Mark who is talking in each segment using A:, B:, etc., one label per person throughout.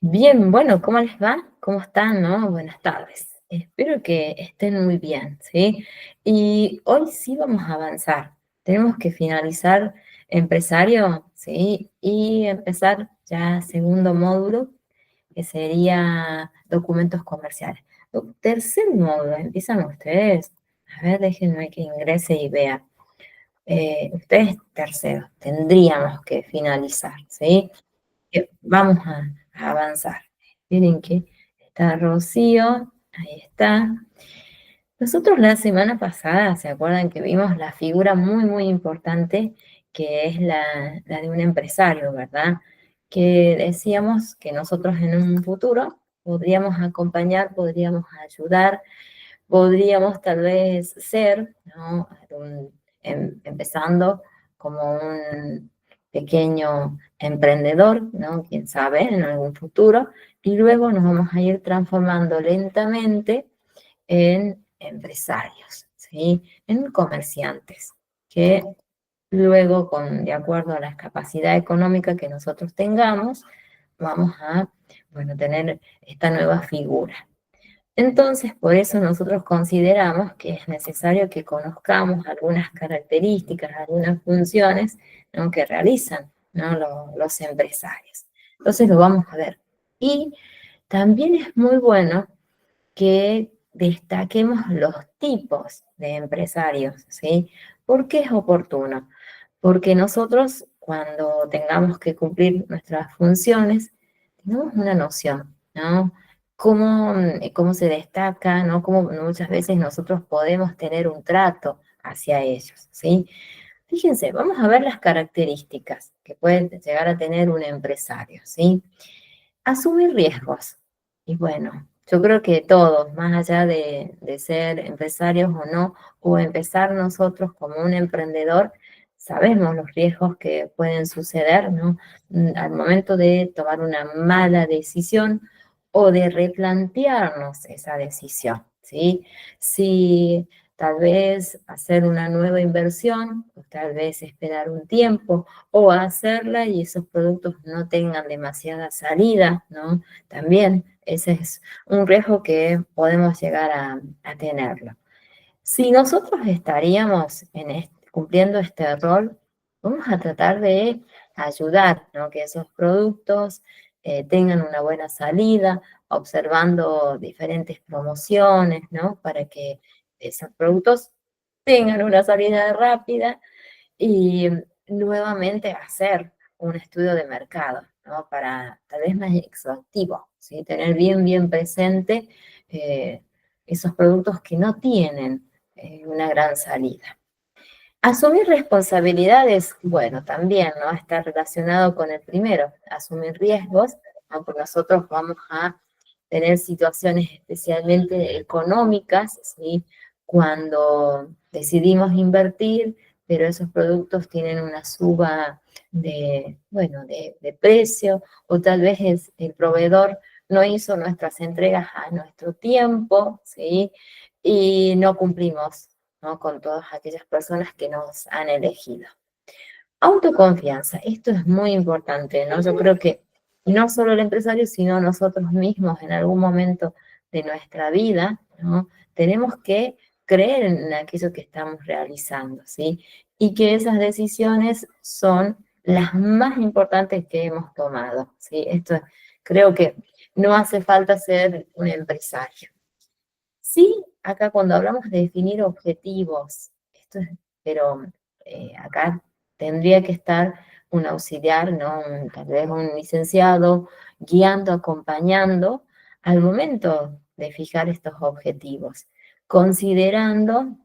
A: Bien, bueno, ¿cómo les va? ¿Cómo están, no? Buenas tardes. Espero que estén muy bien, ¿sí? Y hoy sí vamos a avanzar. Tenemos que finalizar empresario, ¿sí? Y empezar ya segundo módulo, que sería documentos comerciales. Tercer módulo, empiezan ustedes. A ver, déjenme que ingrese y vea. Ustedes tercero, tendríamos que finalizar, ¿sí? Vamos a avanzar. Miren que está Rocío, ahí está. Nosotros la semana pasada, ¿se acuerdan que vimos la figura muy, muy importante que es la de un empresario, ¿verdad? Que decíamos que nosotros en un futuro podríamos acompañar, podríamos ayudar, podríamos tal vez ser, ¿no? Empezando como un pequeño emprendedor, ¿no? Quién sabe, en algún futuro, y luego nos vamos a ir transformando lentamente en empresarios, ¿sí? En comerciantes, que luego, de acuerdo a la capacidad económica que nosotros tengamos, vamos a, bueno, tener esta nueva figura. Entonces, por eso nosotros consideramos que es necesario que conozcamos algunas características, algunas funciones, ¿no? Que realizan, ¿no? Los empresarios. Entonces lo vamos a ver. Y también es muy bueno que destaquemos los tipos de empresarios, ¿sí? ¿Por qué es oportuno? Porque nosotros, cuando tengamos que cumplir nuestras funciones, tenemos una noción, ¿no? Cómo se destaca, ¿no? Cómo muchas veces nosotros podemos tener un trato hacia ellos, ¿sí? Fíjense, vamos a ver las características que puede llegar a tener un empresario, ¿sí? Asumir riesgos. Y bueno, yo creo que todos, más allá de ser empresarios o no, o empezar nosotros como un emprendedor, sabemos los riesgos que pueden suceder, ¿no? Al momento de tomar una mala decisión o de replantearnos esa decisión, ¿sí? Si tal vez hacer una nueva inversión, o tal vez esperar un tiempo, o hacerla y esos productos no tengan demasiada salida, ¿no? También ese es un riesgo que podemos llegar a tenerlo. Si nosotros estaríamos cumpliendo este rol, vamos a tratar de ayudar, ¿no? Que esos productos tengan una buena salida, observando diferentes promociones, ¿no? Para que esos productos tengan una salida rápida y nuevamente hacer un estudio de mercado, ¿no? Para tal vez más exhaustivo, ¿sí? Tener bien, bien presente eh, esos productos que no tienen una gran salida. Asumir responsabilidades, bueno, también, ¿no? Está relacionado con el primero, asumir riesgos, ¿no? Porque nosotros vamos a tener situaciones especialmente económicas, ¿sí? Cuando decidimos invertir, pero esos productos tienen una suba bueno, de precio, o tal vez el proveedor no hizo nuestras entregas a nuestro tiempo, ¿sí? Y no cumplimos, ¿no? Con todas aquellas personas que nos han elegido. Autoconfianza, esto es muy importante, ¿no? Yo creo que no solo el empresario, sino nosotros mismos en algún momento de nuestra vida, ¿no? Tenemos que creer en aquello que estamos realizando, ¿sí? Y que esas decisiones son las más importantes que hemos tomado, ¿sí? Creo que no hace falta ser un empresario. Sí, acá cuando hablamos de definir objetivos, pero acá tendría que estar un auxiliar, ¿no? Tal vez un licenciado guiando, acompañando al momento de fijar estos objetivos, considerando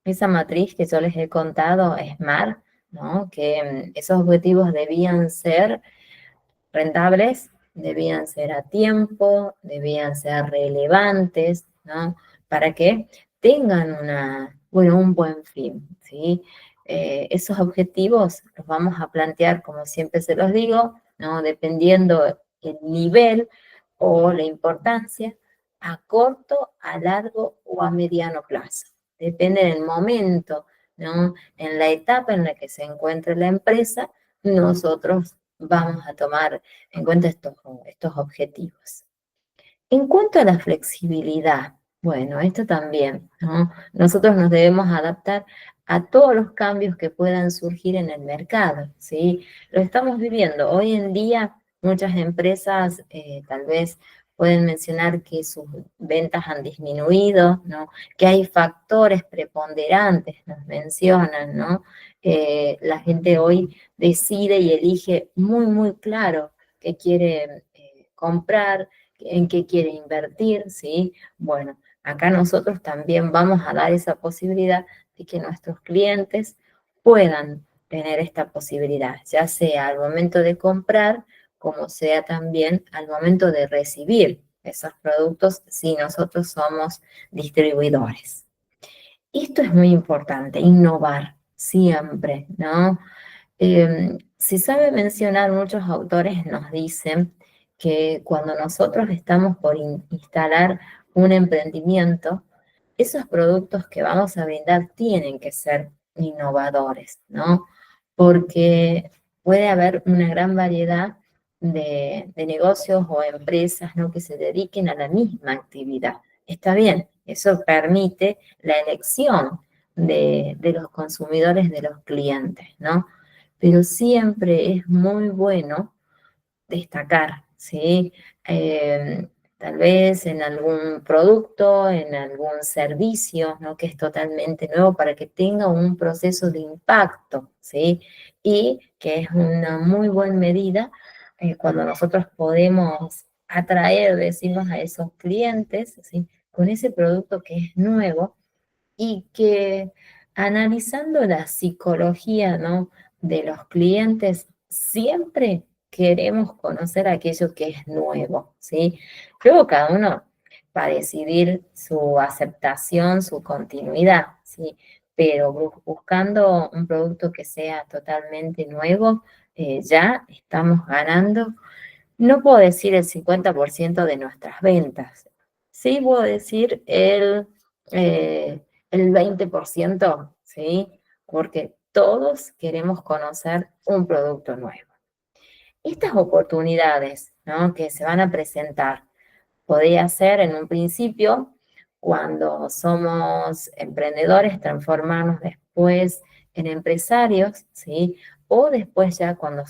A: esa matriz que yo les he contado, SMART, ¿no? Que esos objetivos debían ser rentables, debían ser a tiempo, debían ser relevantes, ¿no? Para que tengan bueno, un buen fin, ¿sí? Esos objetivos los vamos a plantear, como siempre se los digo, ¿no? Dependiendo el nivel o la importancia, a corto, a largo o a mediano plazo. Depende del momento, ¿no? En la etapa en la que se encuentre la empresa, nosotros vamos a tomar en cuenta estos objetivos. En cuanto a la flexibilidad, bueno, esto también, ¿no? Nosotros nos debemos adaptar a todos los cambios que puedan surgir en el mercado, ¿sí? Lo estamos viviendo. Hoy en día muchas empresas tal vez pueden mencionar que sus ventas han disminuido, ¿no? Que hay factores preponderantes, nos mencionan, ¿no? La gente hoy decide y elige muy, muy claro qué quiere comprar, en qué quiere invertir, ¿sí? Bueno, acá nosotros también vamos a dar esa posibilidad de que nuestros clientes puedan tener esta posibilidad, ya sea al momento de comprar, como sea también al momento de recibir esos productos si nosotros somos distribuidores. Esto es muy importante, innovar siempre, ¿no? Si sabe mencionar, muchos autores nos dicen que cuando nosotros estamos por instalar un emprendimiento, esos productos que vamos a brindar tienen que ser innovadores, ¿no? Porque puede haber una gran variedad de negocios o empresas, ¿no? Que se dediquen a la misma actividad. Está bien, eso permite la elección de los consumidores, de los clientes, ¿no? Pero siempre es muy bueno destacar, ¿sí? Eh, Tal vez en algún producto, en algún servicio, ¿no? Que es totalmente nuevo para que tenga un proceso de impacto, ¿sí? Y que es una muy buena medida cuando nosotros podemos atraer, decimos, a esos clientes, ¿sí? Con ese producto que es nuevo y que analizando la psicología, ¿no? De los clientes, siempre queremos conocer aquello que es nuevo, ¿sí? Luego cada uno va a decidir su aceptación, su continuidad, ¿sí? Pero buscando un producto que sea totalmente nuevo, ya estamos ganando, no puedo decir el 50% de nuestras ventas. Sí puedo decir el 20%, ¿sí? Porque todos queremos conocer un producto nuevo. Estas oportunidades, ¿no? Que se van a presentar podría ser en un principio, cuando somos emprendedores, transformarnos después en empresarios, ¿sí? O después ya cuando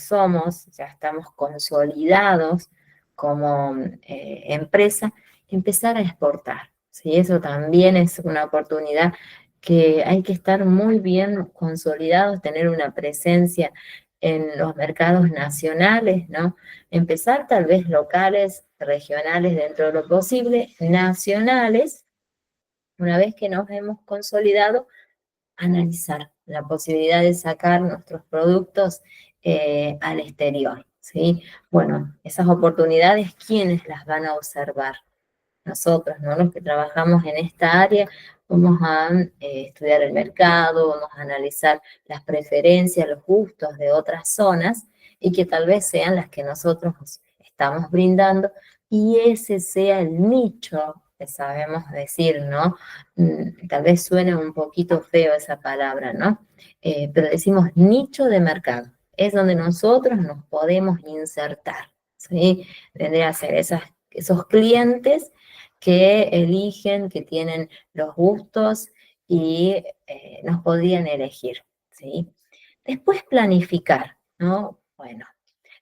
A: ya estamos consolidados como empresa, empezar a exportar, ¿sí? Eso también es una oportunidad que hay que estar muy bien consolidados, tener una presencia en los mercados nacionales, ¿no? Empezar tal vez locales, regionales dentro de lo posible, nacionales, una vez que nos hemos consolidado, analizar la posibilidad de sacar nuestros productos al exterior, ¿sí? Bueno, esas oportunidades, ¿quiénes las van a observar? Nosotros, ¿no? Los que trabajamos en esta área, vamos a estudiar el mercado, vamos a analizar las preferencias, los gustos de otras zonas y que tal vez sean las que nosotros estamos brindando y ese sea el nicho que sabemos decir, ¿no? Tal vez suene un poquito feo esa palabra, ¿no? Pero decimos nicho de mercado, es donde nosotros nos podemos insertar, ¿sí? Vendría a ser esos clientes que eligen, que tienen los gustos y nos podrían elegir, ¿sí? Después planificar, ¿no? Bueno,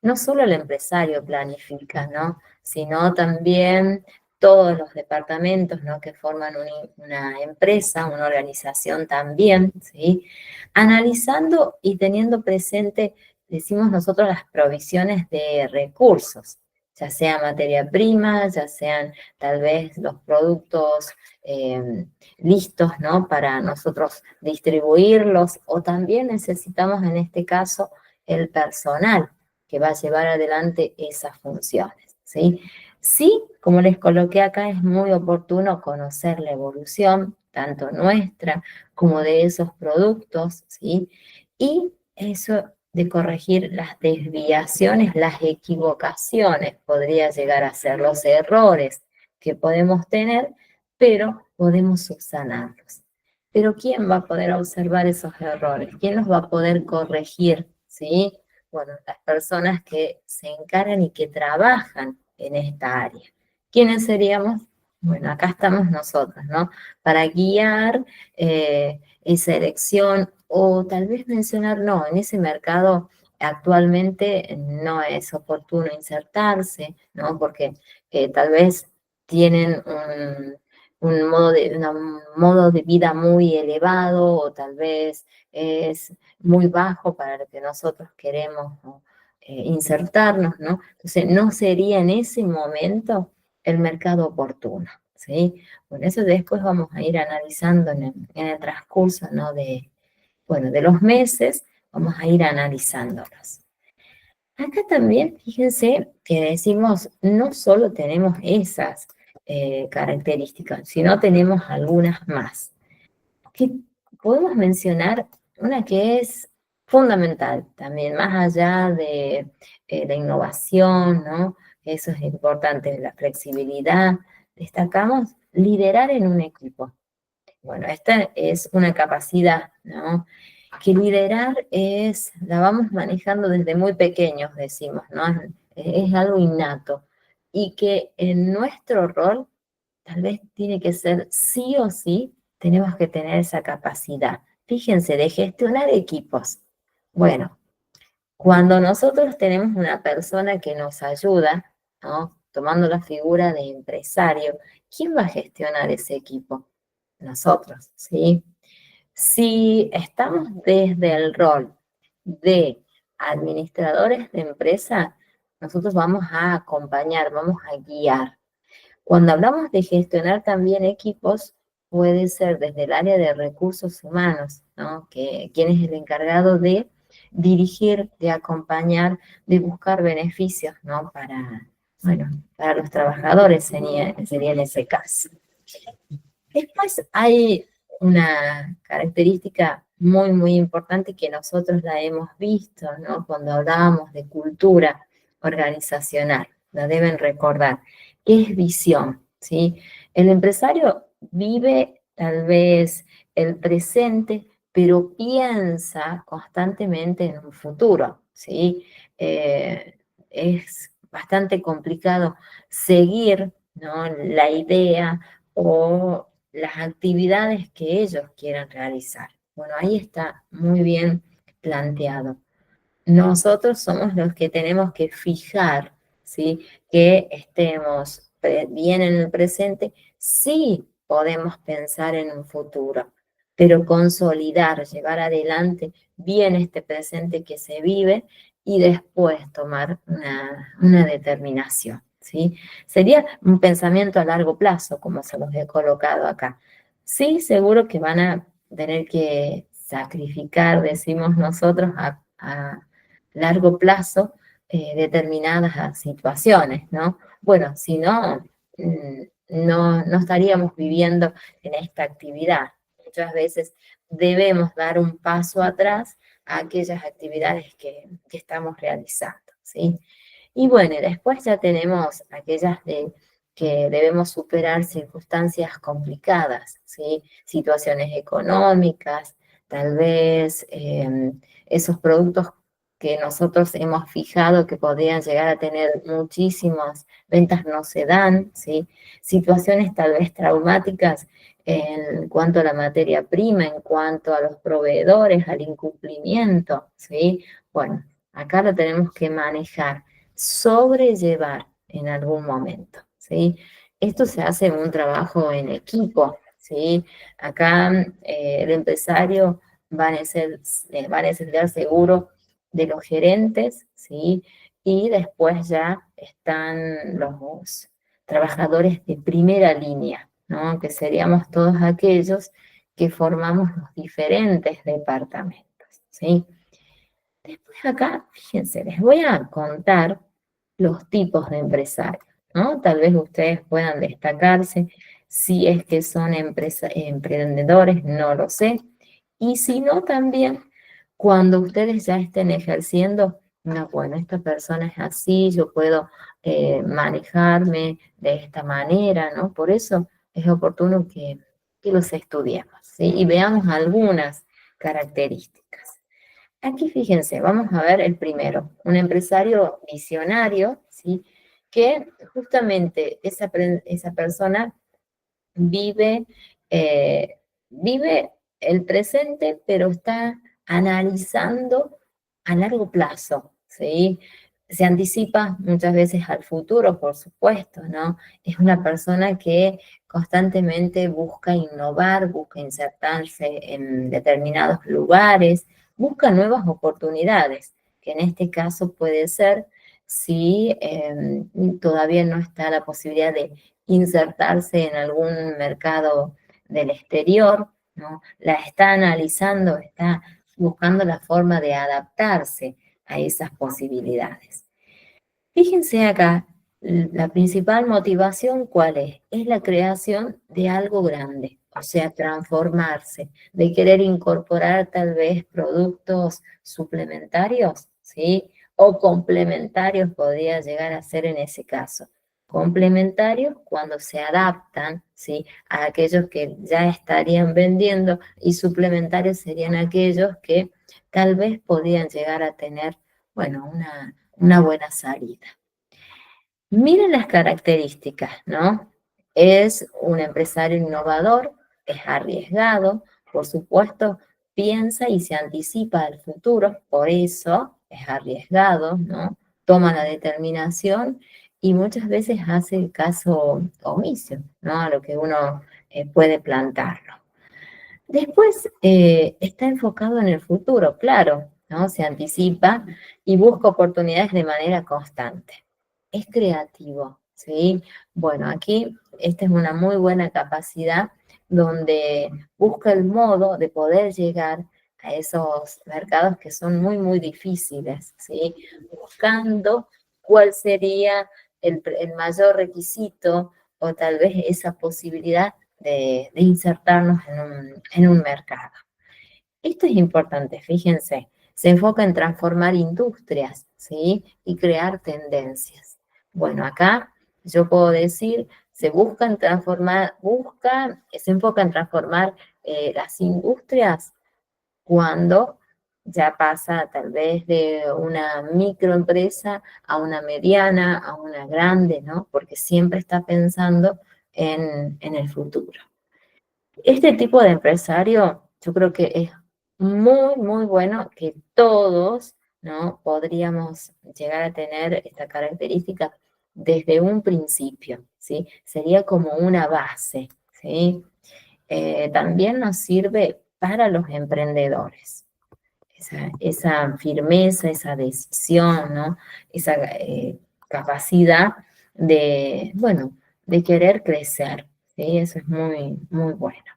A: no solo el empresario planifica, ¿no? Sino también todos los departamentos, ¿no? Que forman una empresa, una organización también, ¿sí? Analizando y teniendo presente, decimos nosotros, las provisiones de recursos, ya sea materia prima, ya sean tal vez los productos eh, listos, ¿no? Para nosotros distribuirlos, o también necesitamos en este caso el personal que va a llevar adelante esas funciones, ¿sí? Sí, como les coloqué acá, es muy oportuno conocer la evolución, tanto nuestra como de esos productos, ¿sí? Y eso de corregir las desviaciones, las equivocaciones, podría llegar a ser los errores que podemos tener, pero podemos subsanarlos. Pero ¿quién va a poder observar esos errores? ¿Quién los va a poder corregir? ¿Sí? bueno, las personas que se encargan y que trabajan en esta área. ¿Quiénes seríamos? Bueno, acá estamos nosotros, ¿no? Para guiar esa elección o tal vez mencionar, no, en ese mercado actualmente no es oportuno insertarse, ¿no? Porque tal vez tienen un modo de vida muy elevado o tal vez es muy bajo para lo que nosotros queremos, ¿no? Insertarnos, ¿no? Entonces, no sería en ese momento el mercado oportuno, ¿sí? Por eso después vamos a ir analizando en el transcurso, ¿no? Bueno, de los meses, vamos a ir analizándolos. Acá también, fíjense que decimos, no solo tenemos esas características, sino tenemos algunas más. Que podemos mencionar una que es fundamental también, más allá de la innovación, ¿no? Eso es importante, la flexibilidad. Destacamos liderar en un equipo. Bueno, esta es una capacidad, ¿no? Que liderar la vamos manejando desde muy pequeños, decimos, ¿no? Es algo innato. Y que en nuestro rol, tal vez tiene que ser sí o sí, tenemos que tener esa capacidad. Fíjense, de gestionar equipos. Bueno, cuando nosotros tenemos una persona que nos ayuda, ¿no? Tomando la figura de empresario, ¿quién va a gestionar ese equipo? Nosotros, ¿sí? Si estamos desde el rol de administradores de empresa, nosotros vamos a acompañar, vamos a guiar. Cuando hablamos de gestionar también equipos, puede ser desde el área de recursos humanos, ¿no? Quién es el encargado de dirigir, de acompañar, de buscar beneficios, ¿no? Bueno, para los trabajadores sería en ese caso. Después hay una característica muy importante que nosotros la hemos visto, ¿no? Cuando hablábamos de cultura organizacional, la deben recordar, que es visión, ¿sí? El empresario vive tal vez el presente, pero piensa constantemente en un futuro, ¿sí? Es bastante complicado seguir, ¿no? La idea o las actividades que ellos quieran realizar. Bueno, ahí está muy bien planteado. Nosotros somos los que tenemos que fijar, ¿sí? Que estemos bien en el presente, sí podemos pensar en un futuro, pero consolidar, llevar adelante bien este presente que se vive y después tomar una determinación, ¿sí? Sería un pensamiento a largo plazo, como se los he colocado acá. Sí, seguro que van a tener que sacrificar, decimos nosotros, a largo plazo determinadas situaciones, ¿no? Bueno, si no, no estaríamos viviendo en esta actividad. Muchas veces debemos dar un paso atrás a aquellas actividades que estamos realizando, ¿sí? Y bueno, después ya tenemos aquellas que debemos superar circunstancias complicadas, ¿sí? Situaciones económicas, tal vez esos productos que nosotros hemos fijado que podrían llegar a tener muchísimas ventas no se dan, ¿sí? Situaciones tal vez traumáticas en cuanto a la materia prima, en cuanto a los proveedores, al incumplimiento, ¿sí? Bueno, acá lo tenemos que manejar, sobrellevar en algún momento, ¿sí? Esto se hace en un trabajo en equipo, ¿sí? Acá el empresario va a necesitar seguro de los gerentes, ¿sí? Y después ya están los trabajadores de primera línea, ¿no? Que seríamos todos aquellos que formamos los diferentes departamentos, ¿sí? Después acá, fíjense, les voy a contar los tipos de empresarios, ¿no? Tal vez ustedes puedan destacarse si es que son emprendedores, no lo sé. Y si no, también cuando ustedes ya estén ejerciendo, no, bueno, esta persona es así, yo puedo manejarme de esta manera, ¿no? Por eso es oportuno que los estudiemos, ¿sí? Y veamos algunas características. Aquí fíjense, vamos a ver el primero, un empresario visionario, ¿sí? Que justamente esa persona vive, vive el presente, pero está analizando a largo plazo, ¿sí? Se anticipa muchas veces al futuro, por supuesto, ¿no? Es una persona que constantemente busca innovar, busca insertarse en determinados lugares, busca nuevas oportunidades, que en este caso puede ser si todavía no está la posibilidad de insertarse en algún mercado del exterior, ¿no? La está analizando, está buscando la forma de adaptarse a esas posibilidades. Fíjense acá, la principal motivación, ¿cuál es? Es la creación de algo grande, o sea, transformarse, de querer incorporar tal vez productos suplementarios, ¿sí? O complementarios podría llegar a ser en ese caso. Complementarios cuando se adaptan, ¿sí? A aquellos que ya estarían vendiendo y suplementarios serían aquellos que tal vez podían llegar a tener, bueno, una buena salida. Miren las características, ¿no? Es un empresario innovador, es arriesgado, por supuesto, piensa y se anticipa al futuro, por eso es arriesgado, ¿no? Toma la determinación y muchas veces hace caso omiso, ¿no? A lo que uno puede plantarlo. Después está enfocado en el futuro, claro, ¿no? Se anticipa y busca oportunidades de manera constante. Es creativo, ¿sí? Bueno, aquí esta es una muy buena capacidad donde busca el modo de poder llegar a esos mercados que son muy, muy difíciles, ¿sí? Buscando cuál sería el mayor requisito o tal vez esa posibilidad de insertarnos en un mercado. Esto es importante, fíjense, se enfoca en transformar industrias, ¿sí? Y crear tendencias. Bueno, acá yo puedo decir, se enfoca en transformar las industrias cuando ya pasa tal vez de una microempresa a una mediana, a una grande, ¿no? Porque siempre está pensando en el futuro. Este tipo de empresario, yo creo que es muy, muy bueno que todos, ¿no? Podríamos llegar a tener esta característica desde un principio, ¿sí? Sería como una base, ¿sí? También nos sirve para los emprendedores. Esa firmeza, esa decisión, ¿no? Esa capacidad de, bueno, de querer crecer, ¿sí? Eso es muy, muy bueno.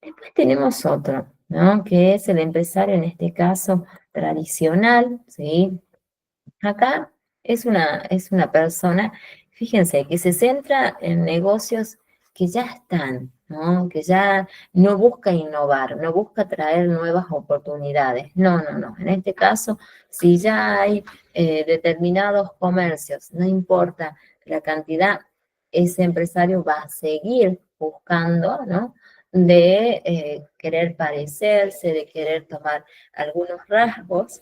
A: Después tenemos otro, ¿no? Que es el empresario, en este caso, tradicional, ¿sí? Acá es una persona, fíjense, que se centra en negocios que ya están, ¿no? Que ya no busca innovar, no busca traer nuevas oportunidades. No, no, no. En este caso, si ya hay determinados comercios, no importa la cantidad, ese empresario va a seguir buscando, ¿no? De querer parecerse, de querer tomar algunos rasgos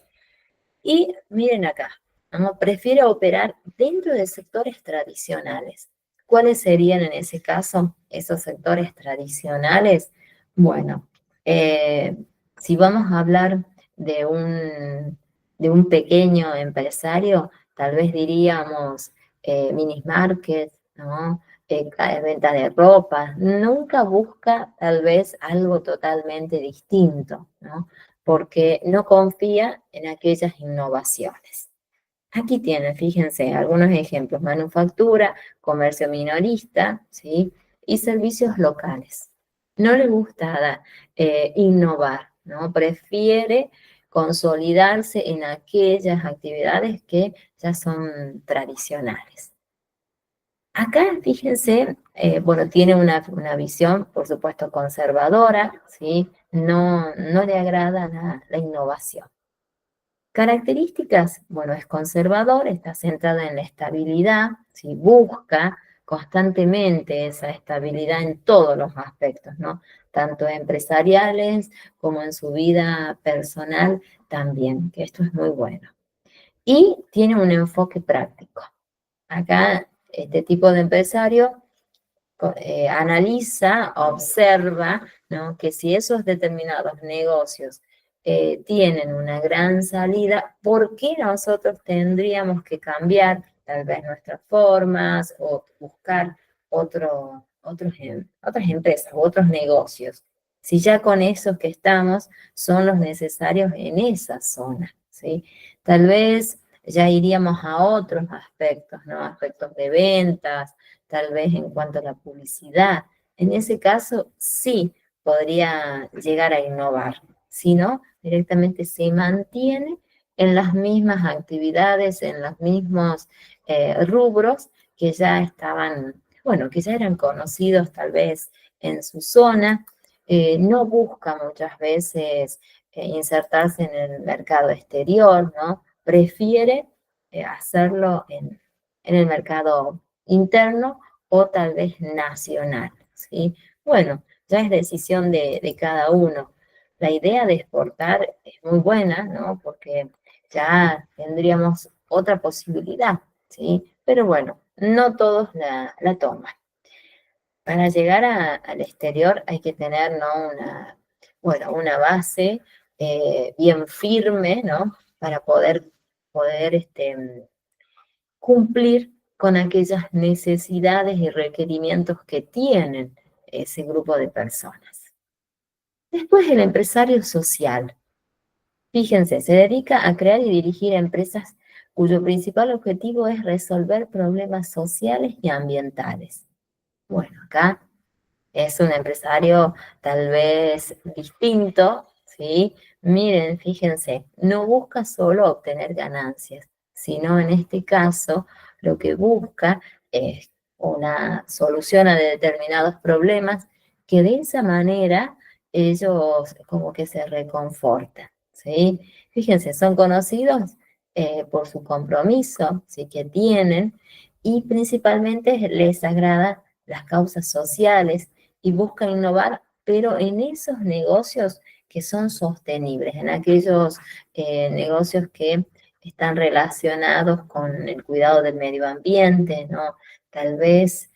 A: y miren acá, ¿no? Prefiere operar dentro de sectores tradicionales. ¿Cuáles serían en ese caso esos sectores tradicionales? Bueno, eh, si vamos a hablar de un pequeño empresario, tal vez diríamos mini market, ¿no? Venta de ropa. Nunca busca tal vez algo totalmente distinto, ¿no? Porque no confía en aquellas innovaciones. Aquí tienen, fíjense, algunos ejemplos: manufactura, comercio minorista, ¿sí? Y servicios locales. No le gusta innovar, ¿no? Prefiere consolidarse en aquellas actividades que ya son tradicionales. Acá, fíjense, bueno, tiene una visión, por supuesto, conservadora, ¿sí? No, no le agrada la innovación. Características, bueno, es conservador, está centrada en la estabilidad, ¿sí? Busca constantemente esa estabilidad en todos los aspectos, ¿no? Tanto empresariales como en su vida personal, también, que esto es muy bueno. Y tiene un enfoque práctico. Acá, este tipo de empresario analiza, observa, ¿no? Que si esos determinados negocios tienen una gran salida, ¿por qué nosotros tendríamos que cambiar tal vez nuestras formas o buscar otras empresas u otros negocios? Si ya con esos que estamos son los necesarios en esa zona, ¿sí? Tal vez ya iríamos a otros aspectos, ¿no? Aspectos de ventas, tal vez en cuanto a la publicidad. En ese caso, sí podría llegar a innovar. Si no, directamente se mantiene en las mismas actividades, en los mismos rubros que ya estaban, bueno, que ya eran conocidos tal vez en su zona. No busca muchas veces insertarse en el mercado exterior, ¿no? Prefiere hacerlo en el mercado interno o tal vez nacional, ¿sí? Bueno, ya es decisión de cada uno. La idea de exportar es muy buena, ¿no? Porque ya tendríamos otra posibilidad, ¿sí? Pero bueno, no todos la toman. Para llegar al exterior hay que tener, ¿no? Una base bien firme, ¿no? Para poder cumplir con aquellas necesidades y requerimientos que tienen ese grupo de personas. Después el empresario social. Fíjense, se dedica a crear y dirigir empresas cuyo principal objetivo es resolver problemas sociales y ambientales. Bueno, acá es un empresario tal vez distinto, ¿sí? Miren, fíjense, no busca solo obtener ganancias, sino en este caso lo que busca es una solución a determinados problemas que de esa manera ellos como que se reconfortan, ¿sí? Fíjense, son conocidos por su compromiso, ¿sí? Que tienen y principalmente les agrada las causas sociales y busca innovar, pero en esos negocios que son sostenibles, en aquellos negocios que están relacionados con el cuidado del medio ambiente, ¿no? Tal vez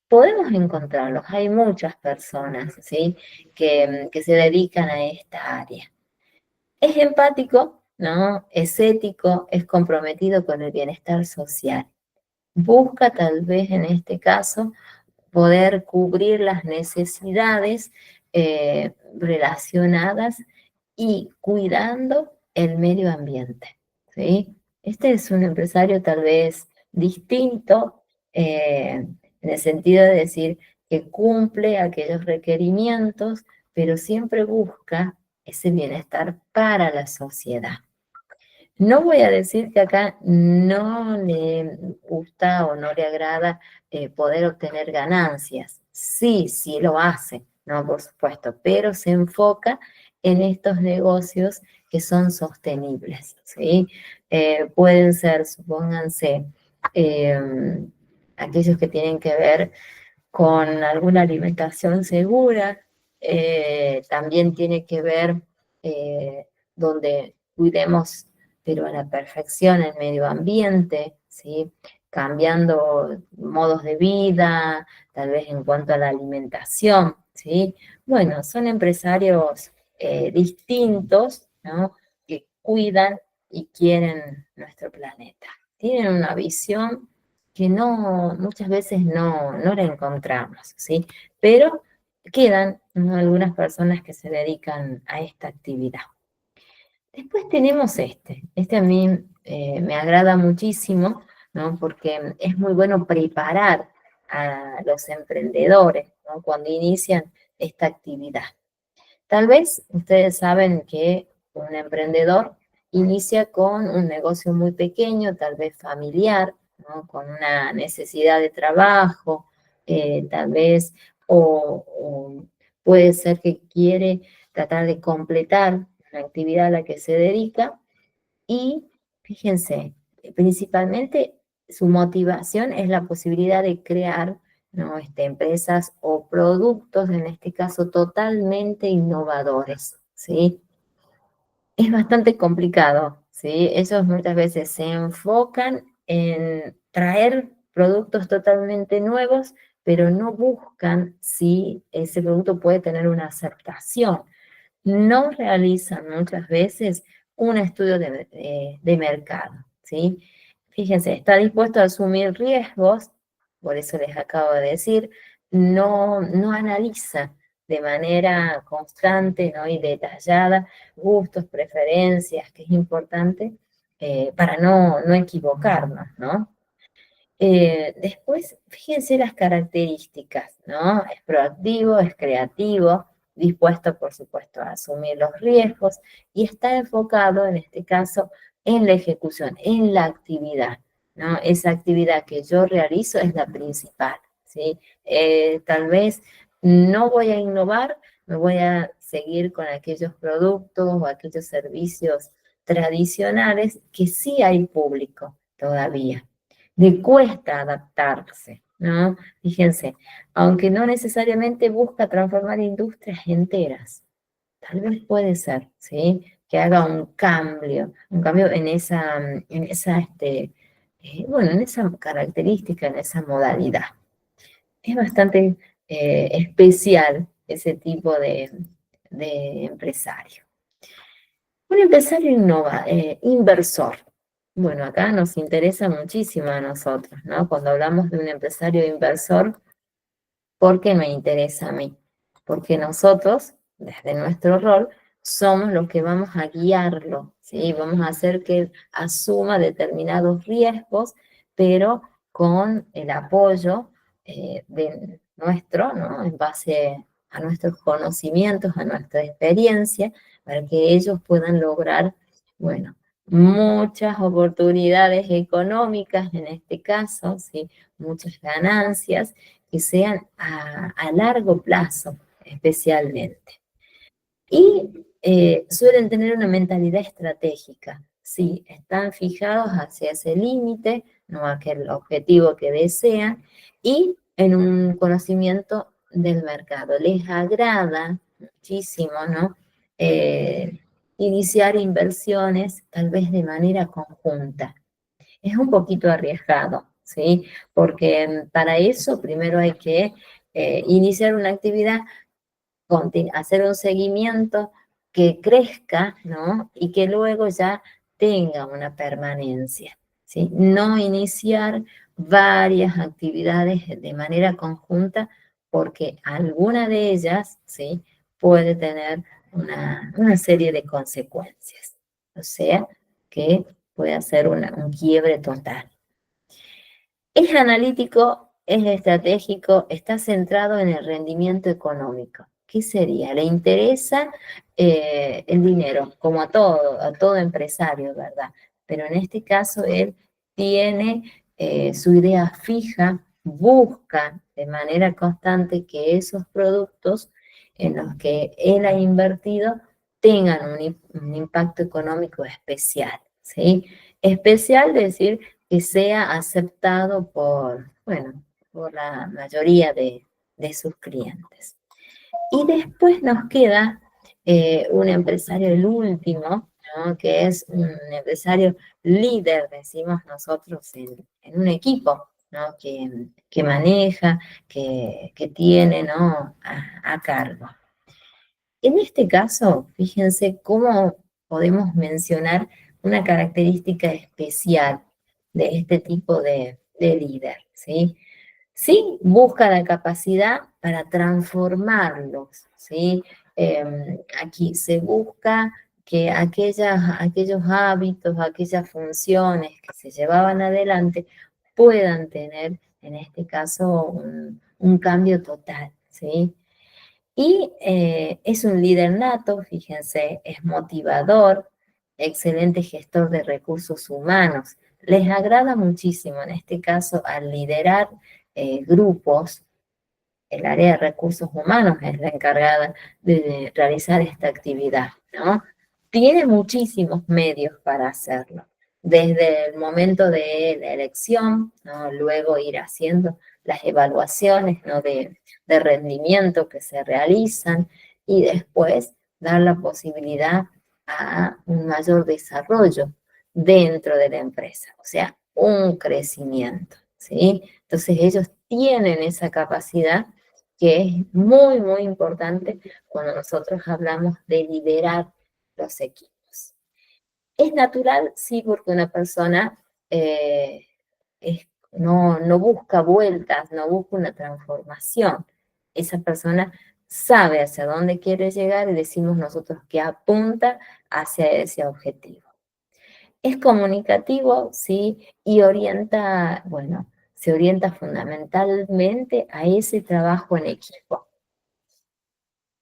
A: podemos encontrarlos, hay muchas personas, ¿sí? Que se dedican a esta área. Es empático, ¿no? Es ético, es comprometido con el bienestar social. Busca tal vez en este caso poder cubrir las necesidades relacionadas y cuidando el medio ambiente, ¿sí? Este es un empresario tal vez distinto en el sentido de decir que cumple aquellos requerimientos, pero siempre busca ese bienestar para la sociedad. No voy a decir que acá no le gusta o no le agrada poder obtener ganancias. Sí, sí lo hace, ¿no? Por supuesto, pero se enfoca en estos negocios que son sostenibles, ¿sí? Pueden ser, supónganse, eh, aquellos que tienen que ver con alguna alimentación segura, también tiene que ver donde cuidemos, pero a la perfección, el medio ambiente, ¿sí? Cambiando modos de vida, tal vez en cuanto a la alimentación, ¿sí? Bueno, son empresarios distintos, ¿no? Que cuidan y quieren nuestro planeta. Tienen una visión que no, muchas veces no la encontramos, ¿sí? Pero quedan, ¿no? Algunas personas que se dedican a esta actividad. Después tenemos este a mí me agrada muchísimo, ¿no? Porque es muy bueno preparar a los emprendedores, ¿no? Cuando inician esta actividad. Tal vez ustedes saben que un emprendedor inicia con un negocio muy pequeño, tal vez familiar, ¿no? Con una necesidad de trabajo, tal vez, o puede ser que quiere tratar de completar la actividad a la que se dedica y fíjense, principalmente su motivación es la posibilidad de crear, ¿no? Empresas o productos, en este caso totalmente innovadores, ¿sí? Es bastante complicado, ¿sí? Ellos muchas veces se enfocan en traer productos totalmente nuevos, pero no buscan si ese producto puede tener una aceptación. No realizan muchas veces un estudio de mercado, ¿sí? Fíjense, está dispuesto a asumir riesgos, por eso les acabo de decir, no analiza de manera constante, ¿no? Y detallada gustos, preferencias, que es importante para no equivocarnos, ¿no? Después, fíjense las características, ¿no? Es proactivo, es creativo, dispuesto, por supuesto, a asumir los riesgos y está enfocado, en este caso, en la ejecución, en la actividad, ¿no? Esa actividad que yo realizo es la principal, ¿sí? Tal vez no voy a innovar, me voy a seguir con aquellos productos o aquellos servicios tradicionales que sí hay público todavía. Le cuesta adaptarse, ¿no? Fíjense, aunque no necesariamente busca transformar industrias enteras, tal vez puede ser, ¿sí? Que haga un cambio bueno, en esa característica, en esa modalidad. Es bastante especial ese tipo de empresario. Un empresario inversor. Bueno, acá nos interesa muchísimo a nosotros, ¿no? Cuando hablamos de un empresario inversor, ¿por qué me interesa a mí? Porque nosotros, desde nuestro rol, somos los que vamos a guiarlo, ¿sí? Vamos a hacer que él asuma determinados riesgos, pero con el apoyo de nuestro, ¿no? En base a nuestros conocimientos, a nuestra experiencia, para que ellos puedan lograr, bueno, muchas oportunidades económicas en este caso, ¿sí? Muchas ganancias que sean a largo plazo especialmente. Y suelen tener una mentalidad estratégica, sí, están fijados hacia ese límite, no aquel objetivo que desean, y en un conocimiento del mercado. Les agrada muchísimo, ¿no? Iniciar inversiones tal vez de manera conjunta. Es un poquito arriesgado, ¿sí? Porque para eso primero hay que iniciar una actividad, hacer un seguimiento que crezca, ¿no? Y que luego ya tenga una permanencia, ¿sí? No iniciar varias actividades de manera conjunta porque alguna de ellas, ¿sí? Puede tener una serie de consecuencias. O sea, que puede hacer un quiebre total. Es analítico, es estratégico, está centrado en el rendimiento económico. ¿Qué sería? Le interesa el dinero, como a todo empresario, ¿verdad? Pero en este caso él tiene su idea fija, busca de manera constante que esos productos en los que él ha invertido tengan un impacto económico especial, ¿sí? Especial, decir, que sea aceptado bueno, por la mayoría de sus clientes. Y después nos queda un empresario, el último, ¿no? Que es un empresario líder, decimos nosotros, en un equipo, ¿no? Que maneja, que tiene, ¿no? A cargo. En este caso, fíjense cómo podemos mencionar una característica especial de este tipo de líder, ¿sí? Sí, busca la capacidad para transformarlos, ¿sí? Aquí se busca que aquellos hábitos, aquellas funciones que se llevaban adelante puedan tener, en este caso, un cambio total, ¿sí? Y es un líder nato, fíjense, es motivador, excelente gestor de recursos humanos. Les agrada muchísimo, en este caso, al liderar grupos. El área de recursos humanos es la encargada de realizar esta actividad, ¿no? Tiene muchísimos medios para hacerlo, desde el momento de la elección, ¿no? Luego ir haciendo las evaluaciones, ¿no? de rendimiento que se realizan y después dar la posibilidad a un mayor desarrollo dentro de la empresa, o sea, un crecimiento, ¿sí? Entonces ellos tienen esa capacidad que es muy, muy importante cuando nosotros hablamos de liderar los equipos. Es natural, sí, porque una persona eh, no busca vueltas, no busca una transformación. Esa persona sabe hacia dónde quiere llegar y decimos nosotros que apunta hacia ese objetivo. Es comunicativo, sí, y orienta, bueno, se orienta fundamentalmente a ese trabajo en equipo.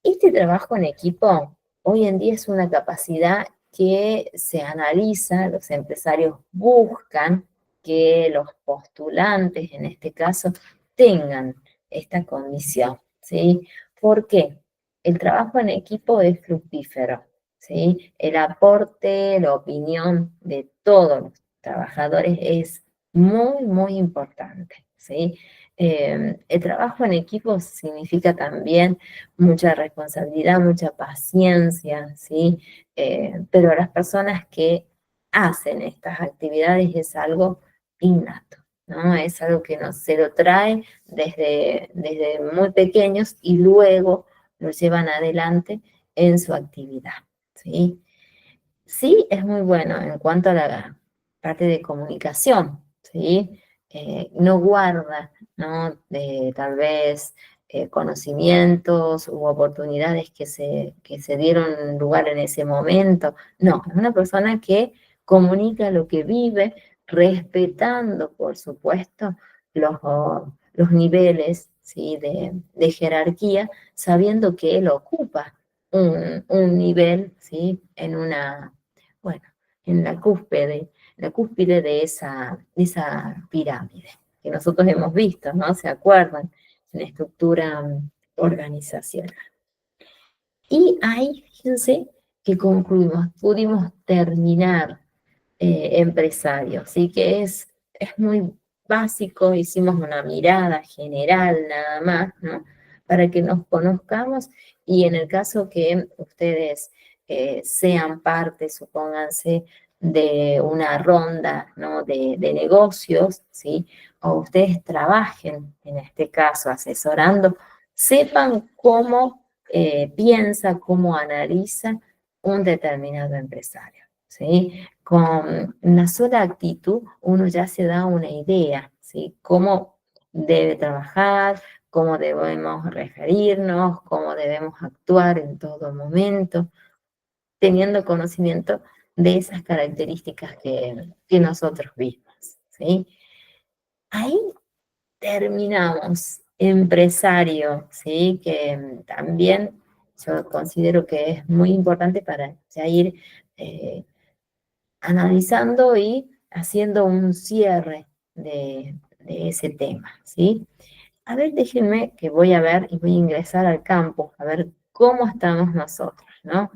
A: Este trabajo en equipo hoy en día es una capacidad que se analiza, los empresarios buscan que los postulantes, en este caso, tengan esta condición, ¿sí? ¿Por qué? El trabajo en equipo es fructífero, ¿sí? El aporte, la opinión de todos los trabajadores es muy, muy importante, ¿sí? El trabajo en equipo significa también mucha responsabilidad, mucha paciencia, ¿sí? Pero las personas que hacen estas actividades es algo innato, ¿no? Es algo que no se lo trae desde muy pequeños y luego lo llevan adelante en su actividad, ¿sí? Sí, es muy bueno en cuanto a la parte de comunicación, ¿sí? No guarda, ¿no? Tal vez conocimientos u oportunidades que se dieron lugar en ese momento. No, es una persona que comunica lo que vive, respetando, por supuesto, los niveles, ¿sí? de jerarquía, sabiendo que él ocupa un nivel, ¿sí? Bueno, en la cúspide de esa pirámide que nosotros hemos visto, ¿no? ¿Se acuerdan? En la estructura organizacional. Y ahí, fíjense que concluimos, pudimos terminar empresario, ¿sí? Que es muy básico, hicimos una mirada general nada más, ¿no? Para que nos conozcamos y en el caso que ustedes sean parte, supónganse, de una ronda, ¿no? de negocios, ¿sí? O ustedes trabajen, en este caso, asesorando, sepan cómo piensa, cómo analiza un determinado empresario, ¿sí? Con una sola actitud uno ya se da una idea, ¿sí? Cómo debe trabajar, cómo debemos referirnos, cómo debemos actuar en todo momento, teniendo conocimiento de esas características que nosotros vimos, ¿sí? Ahí terminamos, empresario, ¿sí? Que también yo considero que es muy importante para ya ir analizando y haciendo un cierre de ese tema, ¿sí? A ver, déjenme que voy a ver y voy a ingresar al campo, a ver cómo estamos nosotros, ¿no?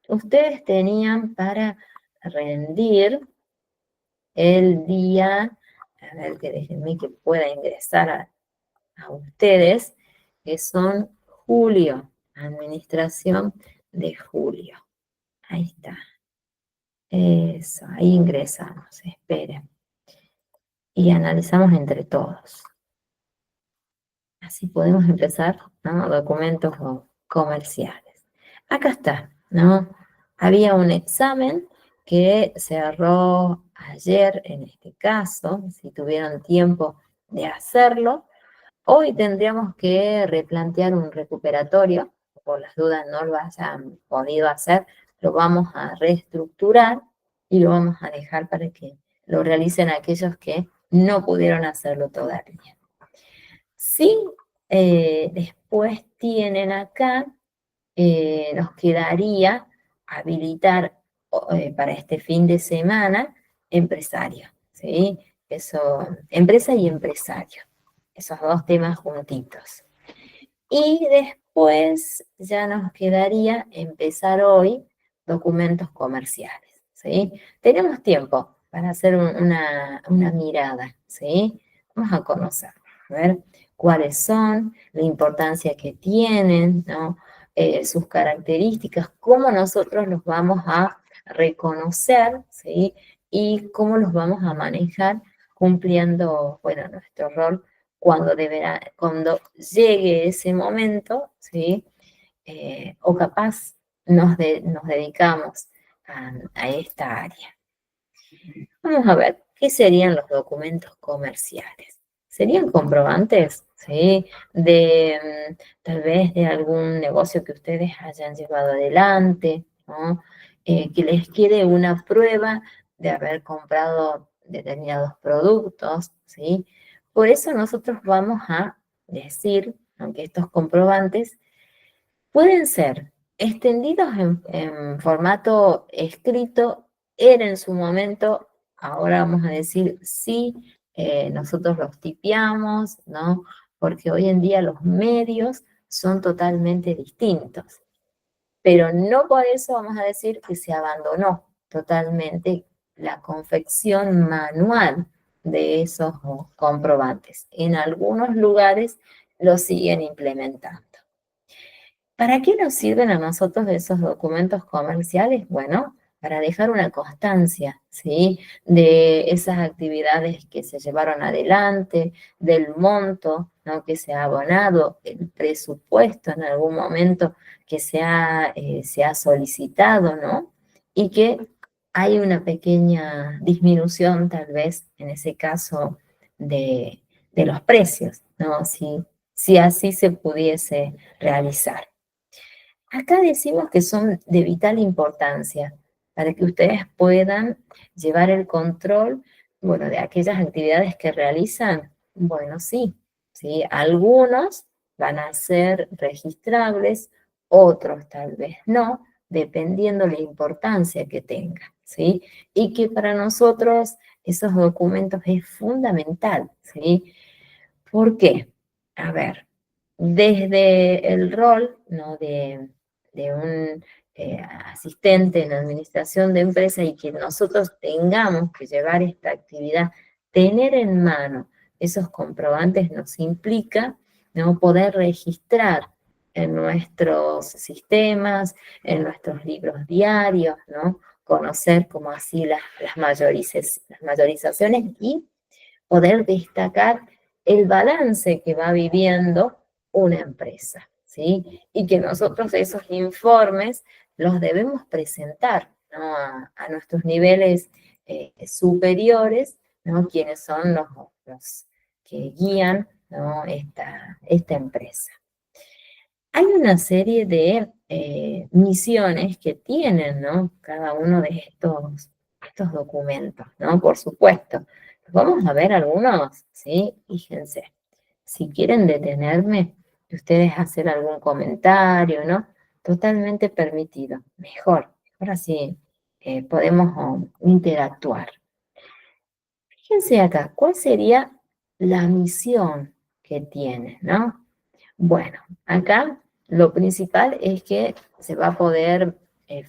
A: Ustedes tenían para rendir el día, a ver, que déjenme que pueda ingresar a ustedes, que son julio, administración de julio. Ahí está. Eso, ahí ingresamos, esperen. Y analizamos entre todos. Así podemos empezar, ¿no? Documentos comerciales. Acá está, ¿no? Había un examen que cerró ayer, en este caso, si tuvieron tiempo de hacerlo. Hoy tendríamos que replantear un recuperatorio, por las dudas no lo hayan podido hacer, lo vamos a reestructurar y lo vamos a dejar para que lo realicen aquellos que no pudieron hacerlo todavía. Sí, después tienen acá, nos quedaría habilitar para este fin de semana empresario, ¿sí? Eso, empresa y empresario, esos dos temas juntitos. Y después ya nos quedaría empezar hoy documentos comerciales, ¿sí? Tenemos tiempo para hacer una mirada, ¿sí? Vamos a conocer, a ver cuáles son, la importancia que tienen, ¿no? sus características, cómo nosotros los vamos a reconocer, ¿sí? Y cómo los vamos a manejar cumpliendo, bueno, nuestro rol cuando llegue ese momento, ¿sí? O capaz nos dedicamos a esta área. Vamos a ver, ¿qué serían los documentos comerciales? ¿Serían comprobantes? ¿Sí? Tal vez de algún negocio que ustedes hayan llevado adelante, ¿no? Que les quede una prueba de haber comprado determinados productos, ¿sí? Por eso nosotros vamos a decir, aunque estos comprobantes pueden ser extendidos en formato escrito, era en su momento, ahora vamos a decir sí, nosotros los tipeamos, ¿no? Porque hoy en día los medios son totalmente distintos. Pero no por eso vamos a decir que se abandonó totalmente la confección manual de esos comprobantes. En algunos lugares lo siguen implementando. ¿Para qué nos sirven a nosotros esos documentos comerciales? Bueno, para dejar una constancia, ¿sí? De esas actividades que se llevaron adelante, del monto, ¿no? Que se ha abonado, el presupuesto en algún momento que se ha solicitado, ¿no? Y que hay una pequeña disminución, tal vez, en ese caso, de los precios, ¿no? Si así se pudiese realizar. Acá decimos que son de vital importancia para que ustedes puedan llevar el control, bueno, de aquellas actividades que realizan. Bueno, sí, sí, algunos van a ser registrables, otros tal vez no, dependiendo la importancia que tengan, ¿sí? Y que para nosotros esos documentos es fundamental, ¿sí? ¿Por qué? A ver, desde el rol, ¿no? de un asistente en administración de empresa y que nosotros tengamos que llevar esta actividad, tener en mano esos comprobantes nos implica, ¿no? Poder registrar en nuestros sistemas, en nuestros libros diarios, ¿no? Conocer como así las mayorizaciones y poder destacar el balance que va viviendo una empresa, ¿sí? Y que nosotros esos informes los debemos presentar, ¿no? A nuestros niveles superiores, ¿no? Quienes son los que guían, ¿no? esta empresa. Hay una serie de misiones que tienen, ¿no? Cada uno de estos documentos, ¿no? Por supuesto. Vamos a ver algunos, ¿sí? Fíjense. Si quieren detenerme, y ustedes hacer algún comentario, ¿no? Totalmente permitido. Mejor. Ahora sí podemos interactuar. Fíjense acá, ¿cuál sería la misión que tiene, ¿no? Bueno, acá lo principal es que se va a poder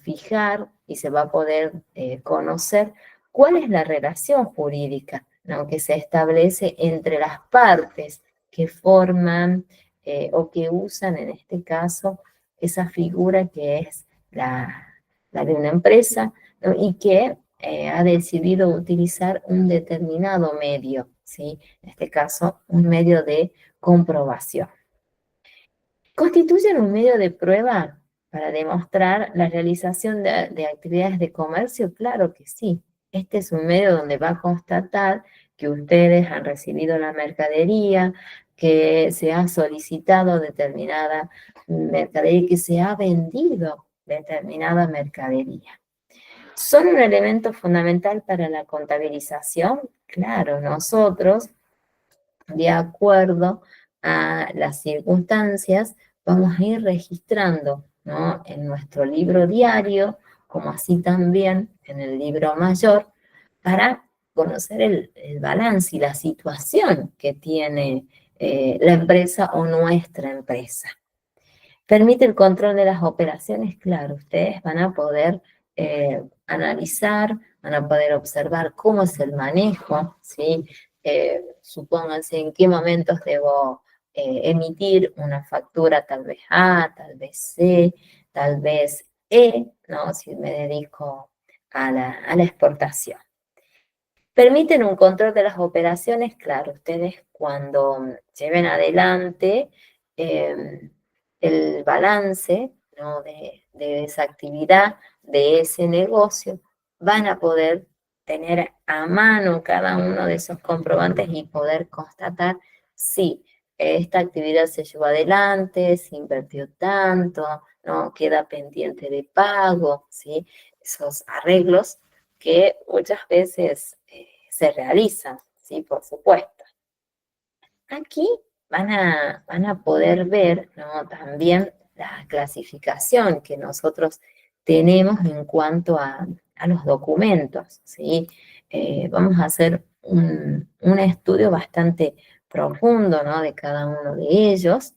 A: fijar y se va a poder conocer cuál es la relación jurídica, ¿no? Que se establece entre las partes que forman o que usan en este caso esa figura que es la de una empresa, ¿no? Y que ha decidido utilizar un determinado medio, ¿sí? En este caso, un medio de comprobación. ¿Constituyen un medio de prueba para demostrar la realización de actividades de comercio? Claro que sí. Este es un medio donde va a constatar que ustedes han recibido la mercadería, que se ha solicitado determinada mercadería y que se ha vendido determinada mercadería. ¿Son un elemento fundamental para la contabilización? Claro, nosotros, de acuerdo a las circunstancias, vamos a ir registrando, ¿no? En nuestro libro diario, como así también en el libro mayor, para conocer el balance y la situación que tiene la empresa o nuestra empresa. ¿Permite el control de las operaciones? Claro, ustedes van a poder analizar, van a poder observar cómo es el manejo, ¿sí? Supónganse en qué momentos debo emitir una factura tal vez A, tal vez C, tal vez E, ¿no? Si me dedico a la exportación. Permiten un control de las operaciones, claro, ustedes cuando lleven adelante eh, el balance, ¿no? de esa actividad, de ese negocio, van a poder tener a mano cada uno de esos comprobantes y poder constatar si esta actividad se llevó adelante, si invirtió tanto, no queda pendiente de pago, ¿sí? Esos arreglos que muchas veces se realizan, ¿sí? Por supuesto. Aquí van a poder ver, ¿no? También la clasificación que nosotros tenemos en cuanto a los documentos, ¿sí? Vamos a hacer un estudio bastante profundo, ¿no? De cada uno de ellos,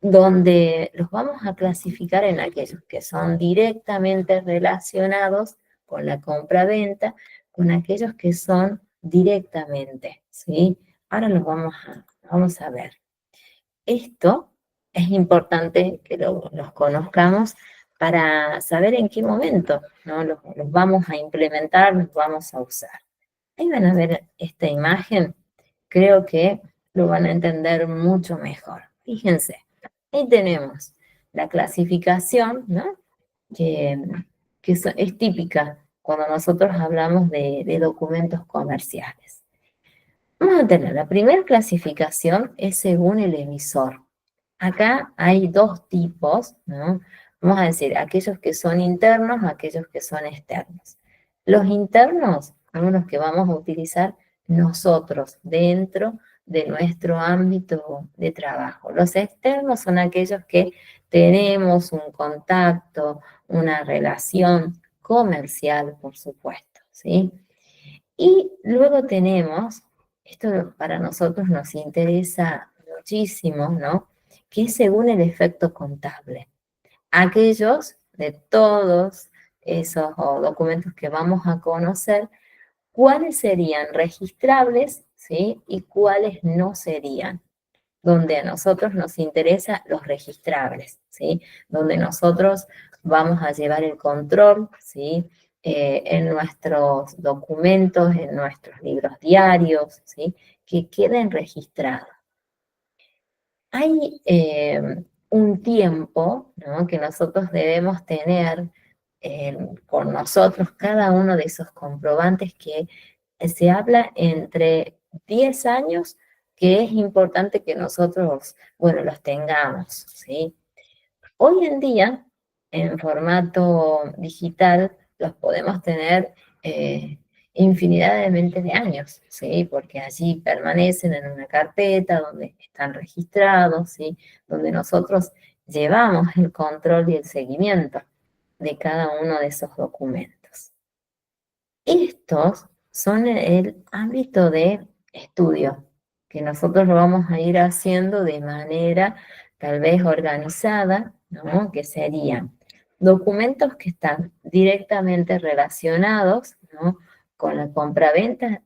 A: donde los vamos a clasificar en aquellos que son directamente relacionados con la compra-venta, con aquellos que son directamente, ¿sí? Ahora vamos a ver. Esto es importante que los conozcamos para saber en qué momento, ¿no? Los vamos a implementar, los vamos a usar. Ahí van a ver esta imagen, creo que lo van a entender mucho mejor. Fíjense, ahí tenemos la clasificación, ¿no? Que, es típica cuando nosotros hablamos de documentos comerciales. Vamos a tener la primera clasificación es según el emisor. Acá hay dos tipos, ¿no? Vamos a decir, aquellos que son internos, aquellos que son externos. Los internos son los que vamos a utilizar nosotros dentro de nuestro ámbito de trabajo. Los externos son aquellos que tenemos un contacto, una relación comercial, por supuesto, ¿sí? Y luego tenemos, esto para nosotros nos interesa muchísimo, ¿no? Que es según el efecto contable. Aquellos de todos esos documentos que vamos a conocer, cuáles serían registrables, ¿sí? Y cuáles no serían. Donde a nosotros nos interesa los registrables, ¿sí? Donde nosotros vamos a llevar el control, ¿sí? En nuestros documentos, en nuestros libros diarios, ¿sí? Que queden registrados. Hay un tiempo, ¿no? Que nosotros debemos tener con nosotros cada uno de esos comprobantes que se habla entre 10 años, que es importante que nosotros, bueno, los tengamos, ¿sí? Hoy en día, en formato digital, los podemos tener infinidad de años, ¿sí? Porque allí permanecen en una carpeta donde están registrados, ¿sí? Donde nosotros llevamos el control y el seguimiento de cada uno de esos documentos. Estos son el ámbito de estudio, que nosotros lo vamos a ir haciendo de manera tal vez organizada, ¿no? Que serían documentos que están directamente relacionados, ¿no? Con la compraventa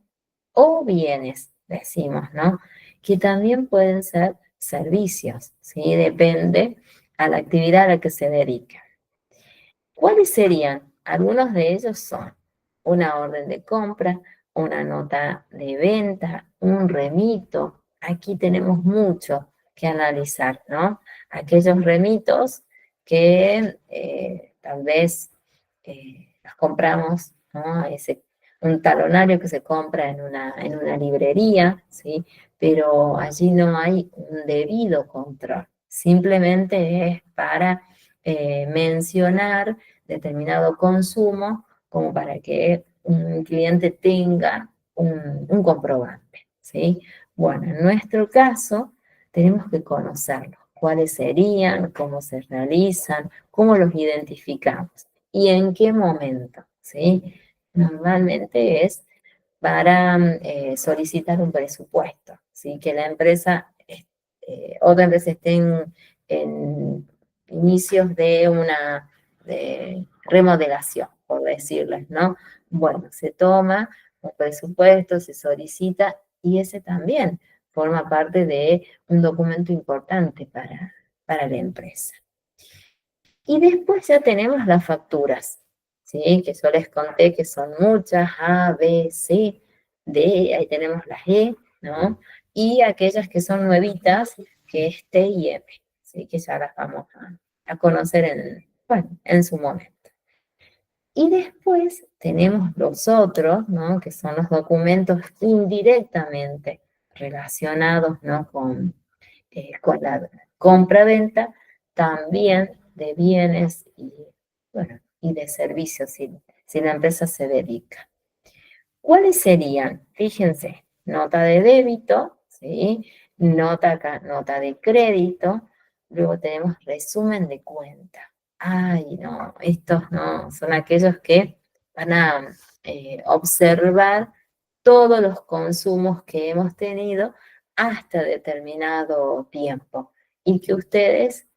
A: o bienes, decimos, ¿no? Que también pueden ser servicios, ¿sí? Depende a la actividad a la que se dedica. ¿Cuáles serían? Algunos de ellos son una orden de compra, una nota de venta, un remito. Aquí tenemos mucho que analizar, ¿no? Aquellos remitos que tal vez los compramos, ¿no? Un talonario que se compra en una librería, ¿sí? Pero allí no hay un debido control. Simplemente es para mencionar determinado consumo como para que un cliente tenga un comprobante, ¿sí? Bueno, en nuestro caso tenemos que conocerlos, cuáles serían, cómo se realizan, cómo los identificamos y en qué momento, ¿sí? Normalmente es para solicitar un presupuesto, ¿sí? Que la empresa, otra empresa esté en inicios de una remodelación, por decirles, ¿no? Bueno, se toma un presupuesto, se solicita y ese también forma parte de un documento importante para la empresa. Y después ya tenemos las facturas, ¿sí? Que yo les conté que son muchas, A, B, C, D, ahí tenemos las E, ¿no? Y aquellas que son nuevitas, que es T y M, ¿sí? Que ya las vamos a conocer en su momento. Y después tenemos los otros, ¿no? Que son los documentos indirectamente relacionados, ¿no? Con la compra-venta, también de bienes y, bueno, y de servicios, si la empresa se dedica. ¿Cuáles serían? Fíjense, nota de débito, ¿sí? Nota de crédito, luego tenemos resumen de cuenta. Ay, no, estos no, son aquellos que van a observar todos los consumos que hemos tenido hasta determinado tiempo y que ustedes,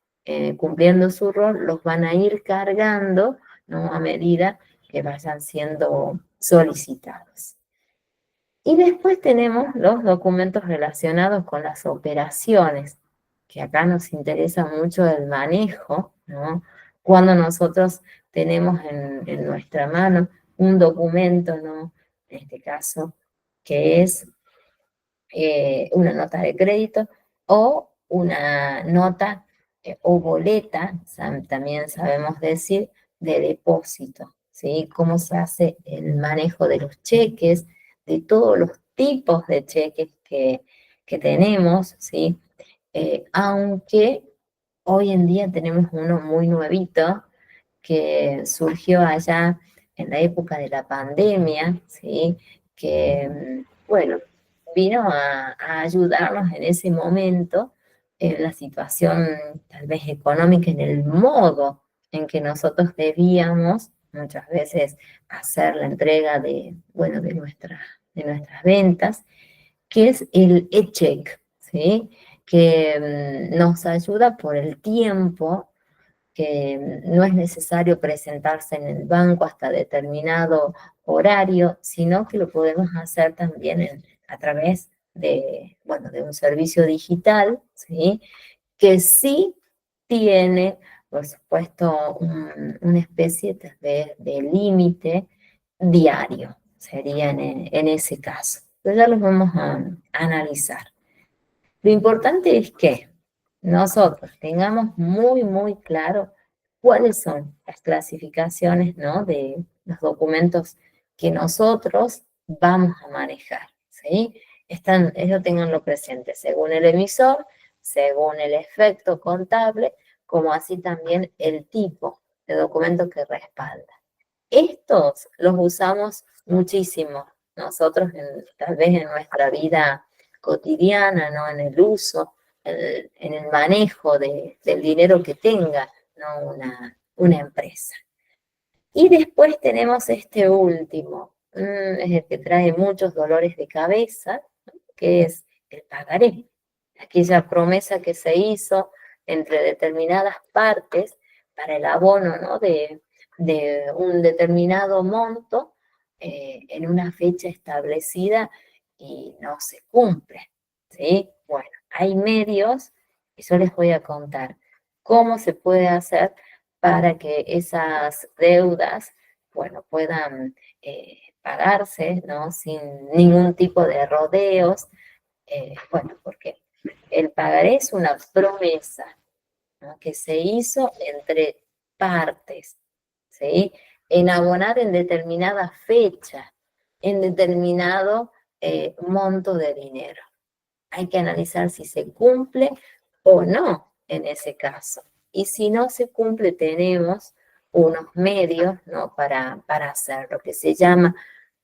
A: cumpliendo su rol, los van a ir cargando, ¿no? A medida que vayan siendo solicitados. Y después tenemos los documentos relacionados con las operaciones, que acá nos interesa mucho el manejo, ¿no? Cuando nosotros tenemos en nuestra mano un documento, ¿no? En este caso, que es una nota de crédito o una nota o boleta, también sabemos decir, de depósito, ¿sí? Cómo se hace el manejo de los cheques, de todos los tipos de cheques que tenemos, ¿sí? Aunque hoy en día tenemos uno muy nuevito que surgió allá en la época de la pandemia, ¿sí? Que, bueno, vino a ayudarnos en ese momento, en la situación tal vez económica, en el modo en que nosotros debíamos muchas veces hacer la entrega de, bueno, de nuestras ventas, que es el e-check, ¿sí? Que nos ayuda por el tiempo que no es necesario presentarse en el banco hasta determinado horario, sino que lo podemos hacer también a través de, bueno, de un servicio digital, ¿sí? Que sí tiene, por supuesto, una especie de límite diario, sería en ese caso. Pero ya los vamos a analizar. Lo importante es que nosotros tengamos muy, muy claro cuáles son las clasificaciones, ¿no? De los documentos que nosotros vamos a manejar, ¿sí? Ellos tenganlo presente, según el emisor, según el efecto contable, como así también el tipo de documento que respalda. Estos los usamos muchísimo nosotros tal vez en nuestra vida cotidiana, ¿no? En el uso, en el manejo del dinero que tenga, ¿no? Una empresa. Y después tenemos este último, es el que trae muchos dolores de cabeza, ¿no? Que es el pagaré. Aquella promesa que se hizo entre determinadas partes para el abono, ¿no? de un determinado monto en una fecha establecida y no se cumple, ¿sí? Bueno, hay medios y yo les voy a contar cómo se puede hacer para que esas deudas, bueno, puedan pagarse, ¿no? Sin ningún tipo de rodeos, bueno, porque el pagaré es una promesa, ¿no? Que se hizo entre partes, ¿sí? En abonar en determinada fecha, en determinado monto de dinero. Hay que analizar si se cumple o no en ese caso. Y si no se cumple, tenemos unos medios, ¿no? para hacer lo que se llama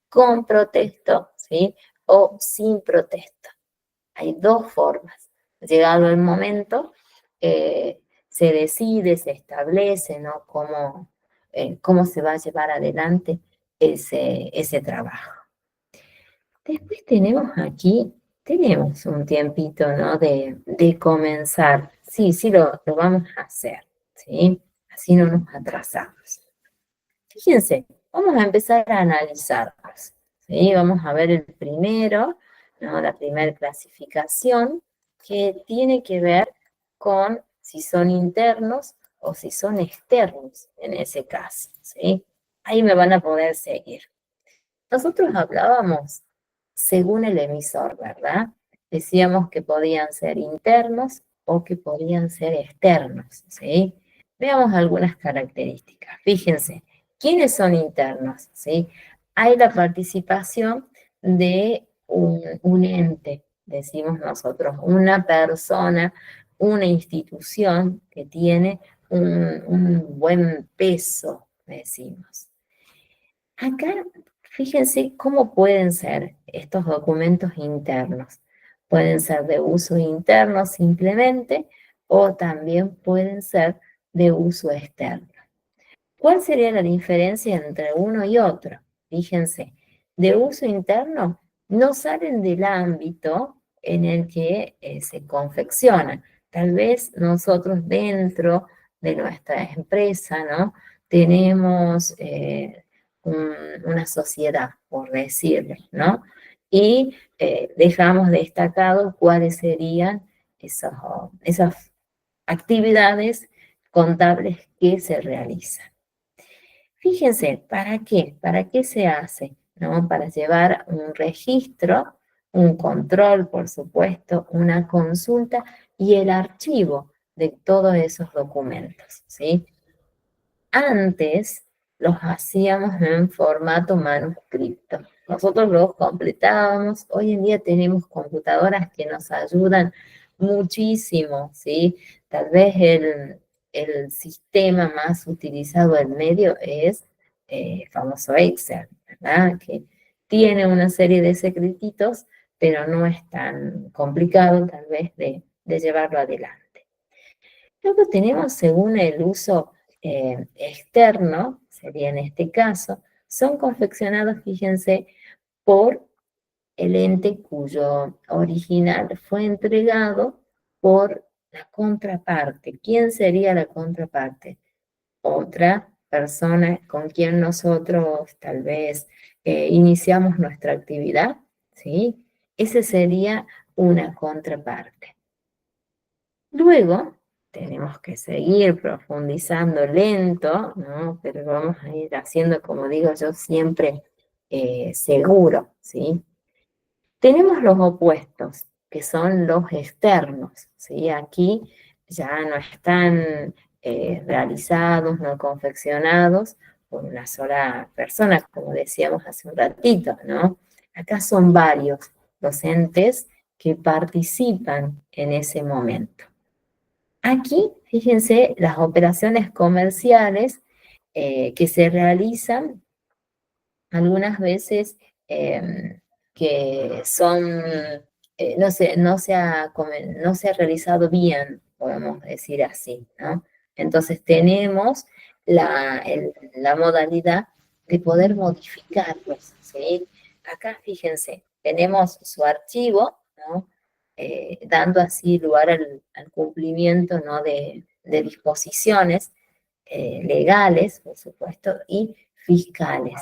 A: con protesto, ¿sí? O sin protesto. Hay dos formas. Llegado el momento, se decide, se establece, ¿no? Cómo se va a llevar adelante ese trabajo. Después tenemos un tiempito, ¿no? De comenzar. Sí, lo vamos a hacer, ¿sí? Así no nos atrasamos. Fíjense, vamos a empezar a analizarlos, ¿sí? Vamos a ver el primero, ¿no? La primera clasificación, que tiene que ver con si son internos o si son externos en ese caso, ¿sí? Ahí me van a poder seguir. Nosotros hablábamos según el emisor, ¿verdad? Decíamos que podían ser internos o que podían ser externos, ¿sí? Veamos algunas características. Fíjense, ¿quiénes son internos? ¿Sí? Hay la participación de un ente, decimos nosotros, una persona, una institución que tiene un buen peso, decimos. Acá, fíjense cómo pueden ser estos documentos internos. Pueden ser de uso interno simplemente o también pueden ser de uso externo. ¿Cuál sería la diferencia entre uno y otro? Fíjense, de uso interno no salen del ámbito en el que se confeccionan. Tal vez nosotros dentro de nuestra empresa, ¿no? Tenemos una sociedad, por decirlo, ¿no? Y dejamos destacado cuáles serían esas actividades contables que se realizan. Fíjense, ¿para qué? ¿Para qué se hace? ¿No? Para llevar un registro, un control, por supuesto, una consulta y el archivo de todos esos documentos, ¿sí? Antes los hacíamos en formato manuscrito. Nosotros los completábamos. Hoy en día tenemos computadoras que nos ayudan muchísimo, ¿sí? Tal vez el sistema más utilizado en medio es famoso Excel, ¿verdad? Que tiene una serie de secretitos, pero no es tan complicado tal vez de llevarlo adelante. Luego tenemos, según el uso externo, sería en este caso, son confeccionados, fíjense, por el ente cuyo original fue entregado por la contraparte. ¿Quién sería la contraparte? Otra persona con quien nosotros tal vez iniciamos nuestra actividad, ¿sí? Ese sería una contraparte. Luego, tenemos que seguir profundizando lento, ¿no? Pero vamos a ir haciendo, como digo yo, siempre seguro, ¿sí? Tenemos los opuestos, que son los externos, ¿sí? Aquí ya no están realizados, no confeccionados por una sola persona, como decíamos hace un ratito, ¿no? Acá son varios docentes que participan en ese momento. Aquí, fíjense, las operaciones comerciales que se realizan algunas veces que son, no se ha realizado bien, podemos decir así, ¿no? Entonces tenemos la modalidad de poder modificarlos, ¿sí? Acá, fíjense, tenemos su archivo, ¿no? Dando así lugar al cumplimiento, ¿no? de disposiciones legales, por supuesto, y fiscales.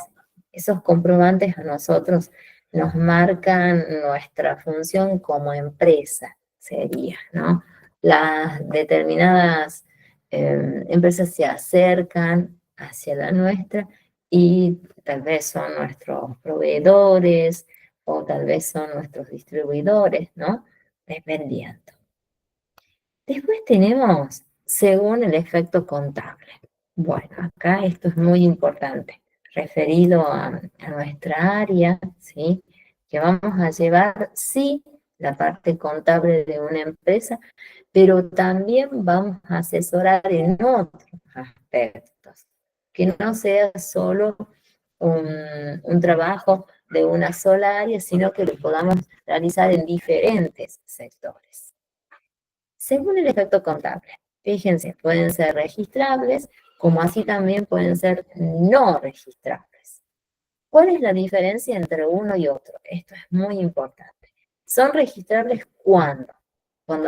A: Esos comprobantes a nosotros nos marcan nuestra función como empresa, sería, ¿no? Las determinadas empresas se acercan hacia la nuestra y tal vez son nuestros proveedores o tal vez son nuestros distribuidores, ¿no? Dependiendo. Después tenemos, según el efecto contable. Bueno, acá esto es muy importante, referido a nuestra área, ¿sí? Que vamos a llevar, sí, la parte contable de una empresa, pero también vamos a asesorar en otros aspectos, que no sea solo un trabajo de una sola área, sino que lo podamos realizar en diferentes sectores. Según el efecto contable, fíjense, pueden ser registrables, como así también pueden ser no registrables. ¿Cuál es la diferencia entre uno y otro? Esto es muy importante. Son registrables cuando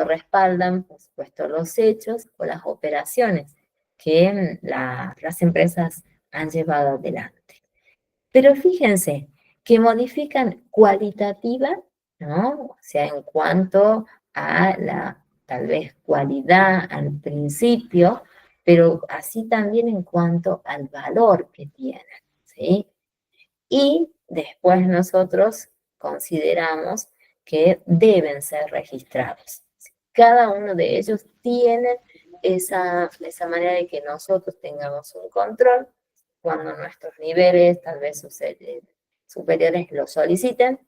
A: respaldan, por supuesto, los hechos o las operaciones que las empresas han llevado adelante. Pero fíjense que modifican cualitativa ¿no? O sea, en cuanto a la, tal vez, cualidad al principio, pero así también en cuanto al valor que tienen, ¿sí? Y después nosotros consideramos que deben ser registrados. Cada uno de ellos tiene esa manera de que nosotros tengamos un control cuando nuestros niveles tal vez superiores lo soliciten,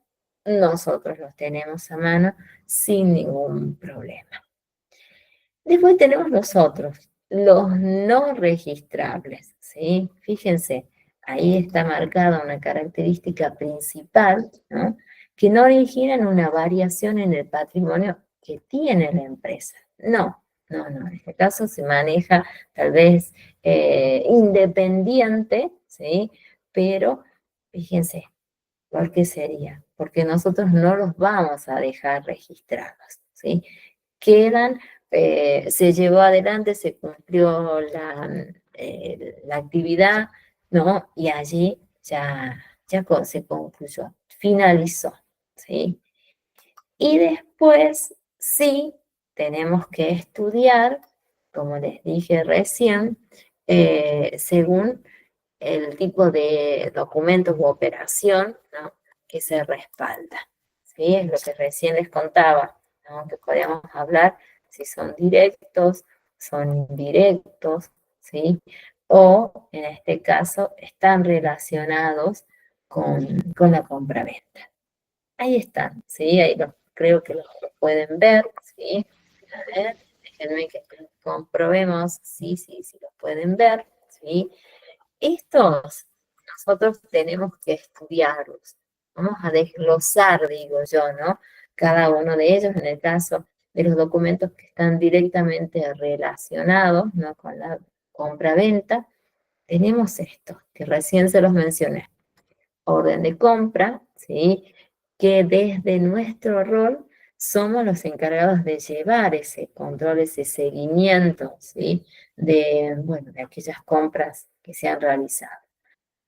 A: nosotros los tenemos a mano sin ningún problema. Después tenemos los otros, los no registrables, ¿sí? Fíjense, ahí está marcada una característica principal, ¿no? Que no originan una variación en el patrimonio que tiene la empresa. No, no, no, en este caso se maneja tal vez independiente, ¿sí? Pero fíjense, ¿por qué sería? Porque nosotros no los vamos a dejar registrados, ¿sí? Quedan, se llevó adelante, se cumplió la actividad, ¿no? Y allí ya se concluyó, finalizó, ¿sí? Y después sí tenemos que estudiar, como les dije recién, según el tipo de documentos u operación, ¿no? Que se respalda. ¿Sí? Es lo que recién les contaba, ¿no? Que podíamos hablar si son directos, son indirectos, ¿sí? O en este caso están relacionados con la compraventa. Ahí están, ¿sí? Ahí creo que los pueden ver, ¿sí? A ver, déjenme que comprobemos, sí, sí, sí los pueden ver, ¿sí? Estos nosotros tenemos que estudiarlos. Vamos a desglosar, digo yo, ¿no? Cada uno de ellos, en el caso de los documentos que están directamente relacionados, ¿no? Con la compra-venta, tenemos esto, que recién se los mencioné. Orden de compra, ¿sí? Que desde nuestro rol somos los encargados de llevar ese control, ese seguimiento, ¿sí? Bueno, de aquellas compras que se han realizado.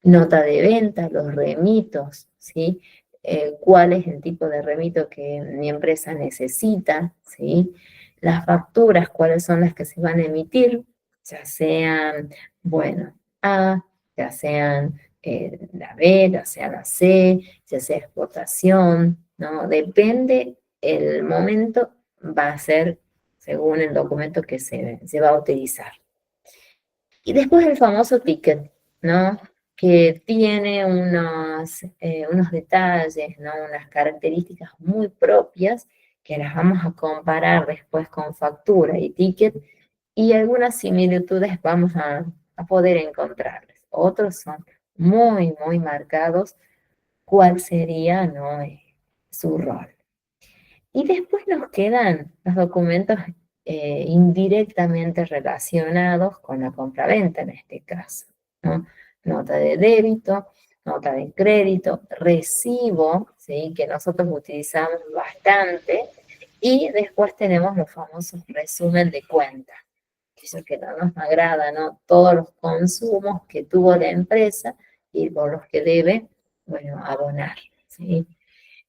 A: Nota de venta, los remitos, ¿sí? ¿Cuál es el tipo de remito que mi empresa necesita, ¿sí? Las facturas, cuáles son las que se van a emitir, ya sean, bueno, A, ya sean la B, ya sea la C, ya sea exportación, ¿no? Depende el momento, va a ser según el documento que se va a utilizar. Y después el famoso ticket, ¿no? Que tiene unos detalles, ¿no? Unas características muy propias que las vamos a comparar después con factura y ticket y algunas similitudes vamos a poder encontrarles. Otros son muy, muy marcados cuál sería, ¿no? Su rol. Y después nos quedan los documentos indirectamente relacionados con la compraventa en este caso, ¿no? Nota de débito, nota de crédito, recibo, ¿sí? Que nosotros utilizamos bastante, y después tenemos los famosos resumen de cuenta, que es lo que no nos agrada, ¿no? Todos los consumos que tuvo la empresa y por los que debe, bueno, abonar, ¿sí?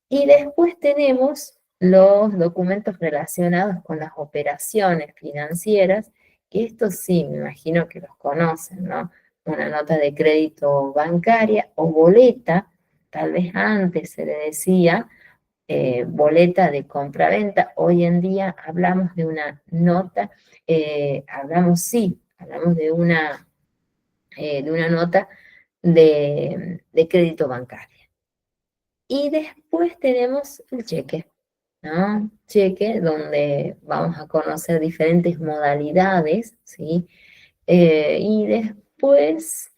A: Y después tenemos los documentos relacionados con las operaciones financieras, que estos sí, me imagino que los conocen, ¿no? Una nota de crédito bancaria o boleta, tal vez antes se le decía boleta de compraventa, hoy en día hablamos de una nota, hablamos de una nota de crédito bancario. Y después tenemos el cheque, ¿no? Cheque donde vamos a conocer diferentes modalidades, ¿sí? Y después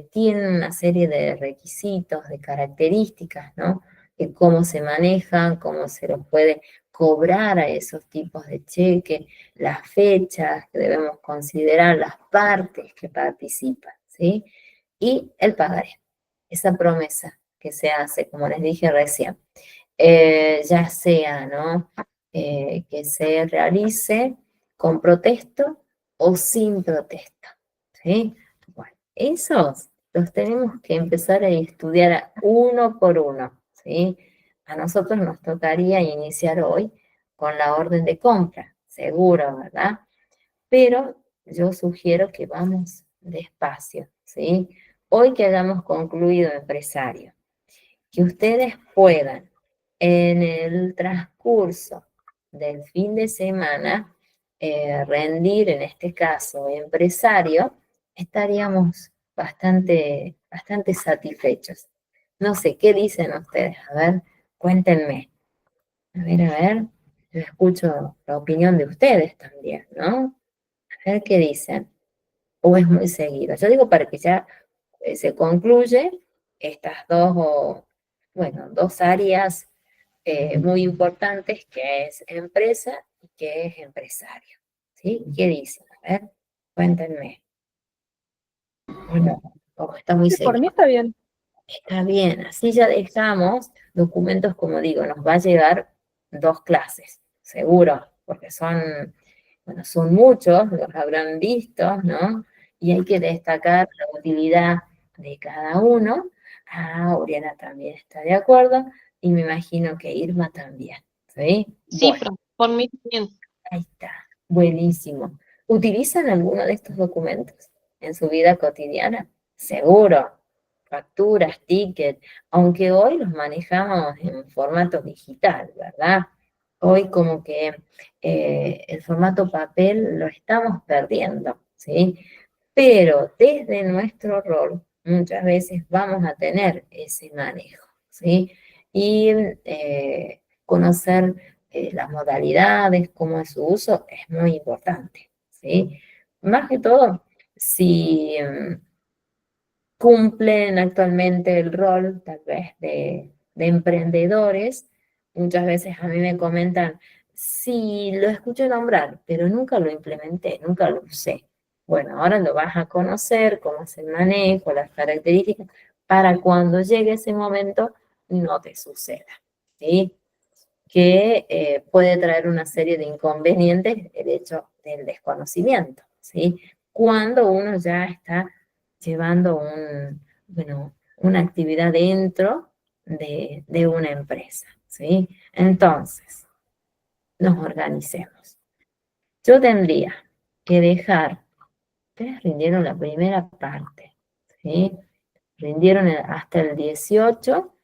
A: tienen una serie de requisitos, de características, ¿no? De cómo se manejan, cómo se los puede cobrar a esos tipos de cheque, las fechas que debemos considerar, las partes que participan, ¿sí? Y el pagaré, esa promesa que se hace, como les dije recién, ya sea, ¿no? Que se realice con protesto o sin protesta, ¿sí? Bueno, esos los tenemos que empezar a estudiar uno por uno, ¿sí? A nosotros nos tocaría iniciar hoy con la orden de compra, seguro, ¿verdad? Pero yo sugiero que vamos despacio, ¿sí? Hoy que hayamos concluido empresario, que ustedes puedan en el transcurso del fin de semana rendir, en este caso, empresario, estaríamos bastante satisfechos. No sé, ¿qué dicen ustedes? A ver, cuéntenme. A ver, yo escucho la opinión de ustedes también, ¿no? A ver qué dicen. O es muy seguido. Yo digo para que ya se concluye estas dos, bueno, dos áreas muy importantes, que es empresa y que es empresario. ¿Sí? ¿Qué dicen? A ver, cuéntenme. Bueno, ojo, está muy
B: Sí, por
A: seguido.
B: mí está bien.
A: Está bien, así ya dejamos documentos, como digo, nos va a llegar 2 clases, seguro, porque son, bueno, son muchos, los habrán visto, ¿no? Y hay que destacar la utilidad de cada uno. Ah, Oriana también está de acuerdo, y me imagino que Irma también, ¿sí?
B: Sí,
A: Bueno,
B: por mí bien.
A: ahí está, buenísimo. ¿Utilizan alguno de estos documentos en su vida cotidiana? Seguro. Facturas, tickets, aunque hoy los manejamos en formato digital, ¿verdad? Hoy como que el formato papel lo estamos perdiendo, ¿sí? Pero desde nuestro rol muchas veces vamos a tener ese manejo, ¿sí? Y conocer las modalidades, cómo es su uso, es muy importante, ¿sí? Más que todo, si cumplen actualmente el rol tal vez de emprendedores, muchas veces a mí me comentan, sí, lo escuché nombrar, pero nunca lo implementé, nunca lo usé. Bueno, ahora lo vas a conocer, cómo es el manejo, las características, para cuando llegue ese momento no te suceda, ¿sí? Que puede traer una serie de inconvenientes el hecho del desconocimiento, ¿sí? Cuando uno ya está llevando bueno, una actividad dentro de una empresa, ¿sí? Entonces, nos organicemos. Yo tendría que dejar, ustedes rindieron la primera parte, ¿sí? Rindieron hasta el 18,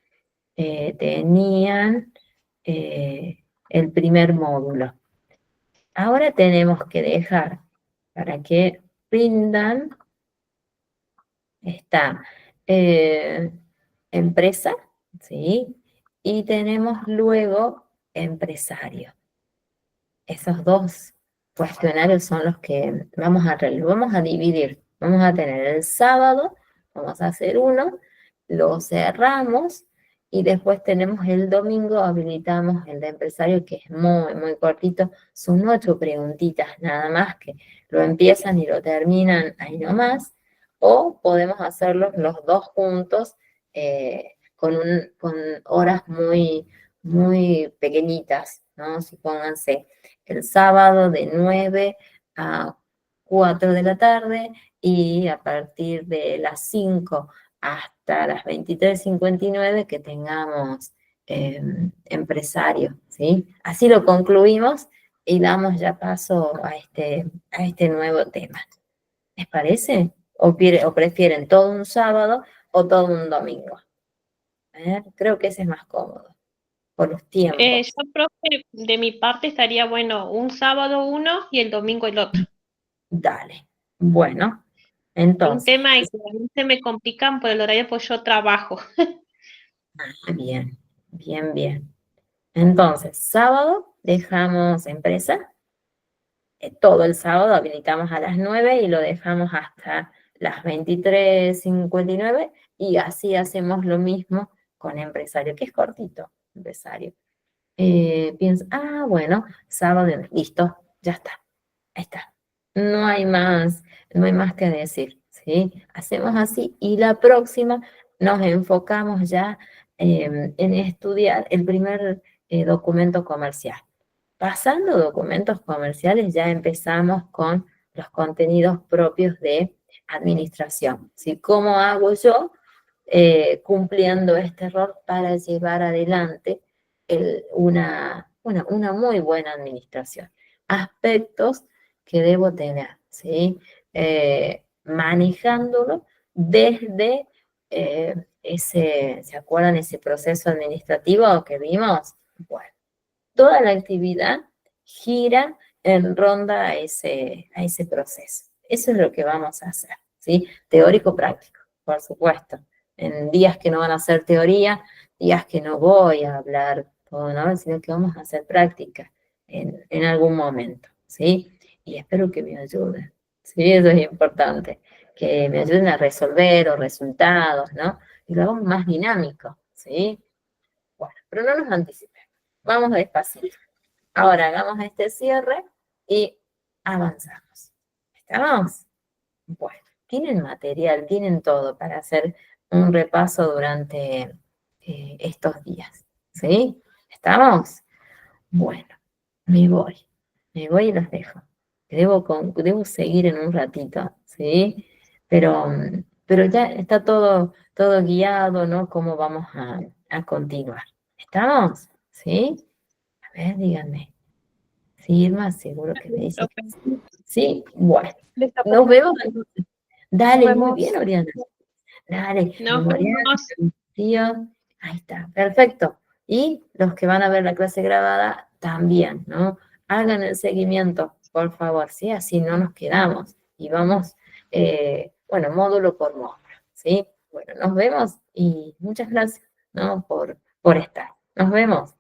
A: tenían el primer módulo. Ahora tenemos que dejar para que rindan esta eh, empresa, ¿sí? Y tenemos luego empresario. Esos dos cuestionarios son los que vamos a dividir. Vamos a tener el sábado, vamos a hacer uno, lo cerramos y después tenemos el domingo, habilitamos el de empresario, que es muy cortito. Son 8 preguntitas nada más, que lo empiezan y lo terminan ahí nomás. O podemos hacerlos los dos juntos con horas muy pequeñitas, ¿no? Supónganse el sábado de 9 a 4 de la tarde y a partir de las 5 hasta las 23:59 que tengamos empresario, ¿sí? Así lo concluimos y damos ya paso a este nuevo tema. ¿Les parece? ¿O prefieren todo un sábado o todo un domingo? Creo que ese es más cómodo por los
B: Yo
A: tiempos.
B: creo que de mi parte estaría bueno un sábado uno y el domingo el otro.
A: Dale. Bueno,
B: Por un
A: entonces,
B: tema de que a mí se me complican por el horario, pues yo trabajo.
A: bien, bien. Entonces, sábado dejamos empresa, todo el sábado habilitamos a las 9 y lo dejamos hasta las 23:59 y así hacemos lo mismo con empresario, que es cortito, empresario. Piensa, bueno, sábado, listo, ya está, ahí está. No hay más que decir, ¿sí? Hacemos así y la próxima nos enfocamos ya en estudiar el primer documento comercial. Pasando documentos comerciales, ya empezamos con los contenidos propios de administración, ¿sí? ¿Cómo hago yo cumpliendo este rol para llevar adelante una muy buena administración. Aspectos que debo tener, ¿sí? Manejándolo desde ¿se acuerdan ese proceso administrativo que vimos? Bueno, toda la actividad gira en ronda a ese proceso. Eso es lo que vamos a hacer, ¿sí? Teórico-práctico, por supuesto. En días que no van a ser teoría, días que no voy a hablar todo, ¿no? Sino que vamos a hacer práctica en algún momento, ¿sí? Y espero que me ayuden, ¿sí? Eso es importante, que me ayuden a resolver o resultados, ¿no? Y lo hagamos más dinámico, ¿sí? Bueno, pero no nos anticipemos. Vamos despacito. Ahora hagamos este cierre y avanzamos. ¿Estamos? Bueno, tienen material, tienen todo para hacer un repaso durante estos días. ¿Sí? ¿Estamos? Bueno, me voy. Me voy y los dejo. Debo seguir en un ratito, ¿sí? Pero ya está todo guiado, ¿no? Cómo vamos a continuar. ¿Estamos? ¿Sí? A ver, díganme. Sí, Irma, seguro que me dice que sí. Sí, bueno. Nos vemos entonces. Dale, muy bien, Oriana. Dale,
B: Nos
A: Oriana,
B: vemos.
A: tío. Ahí está, perfecto. Y los que van a ver la clase grabada también, ¿no? Hagan el seguimiento, por favor, ¿sí? Así no nos quedamos. Y vamos, bueno, módulo por módulo, ¿sí? Bueno, nos vemos y muchas gracias, ¿no? Por estar. Nos vemos.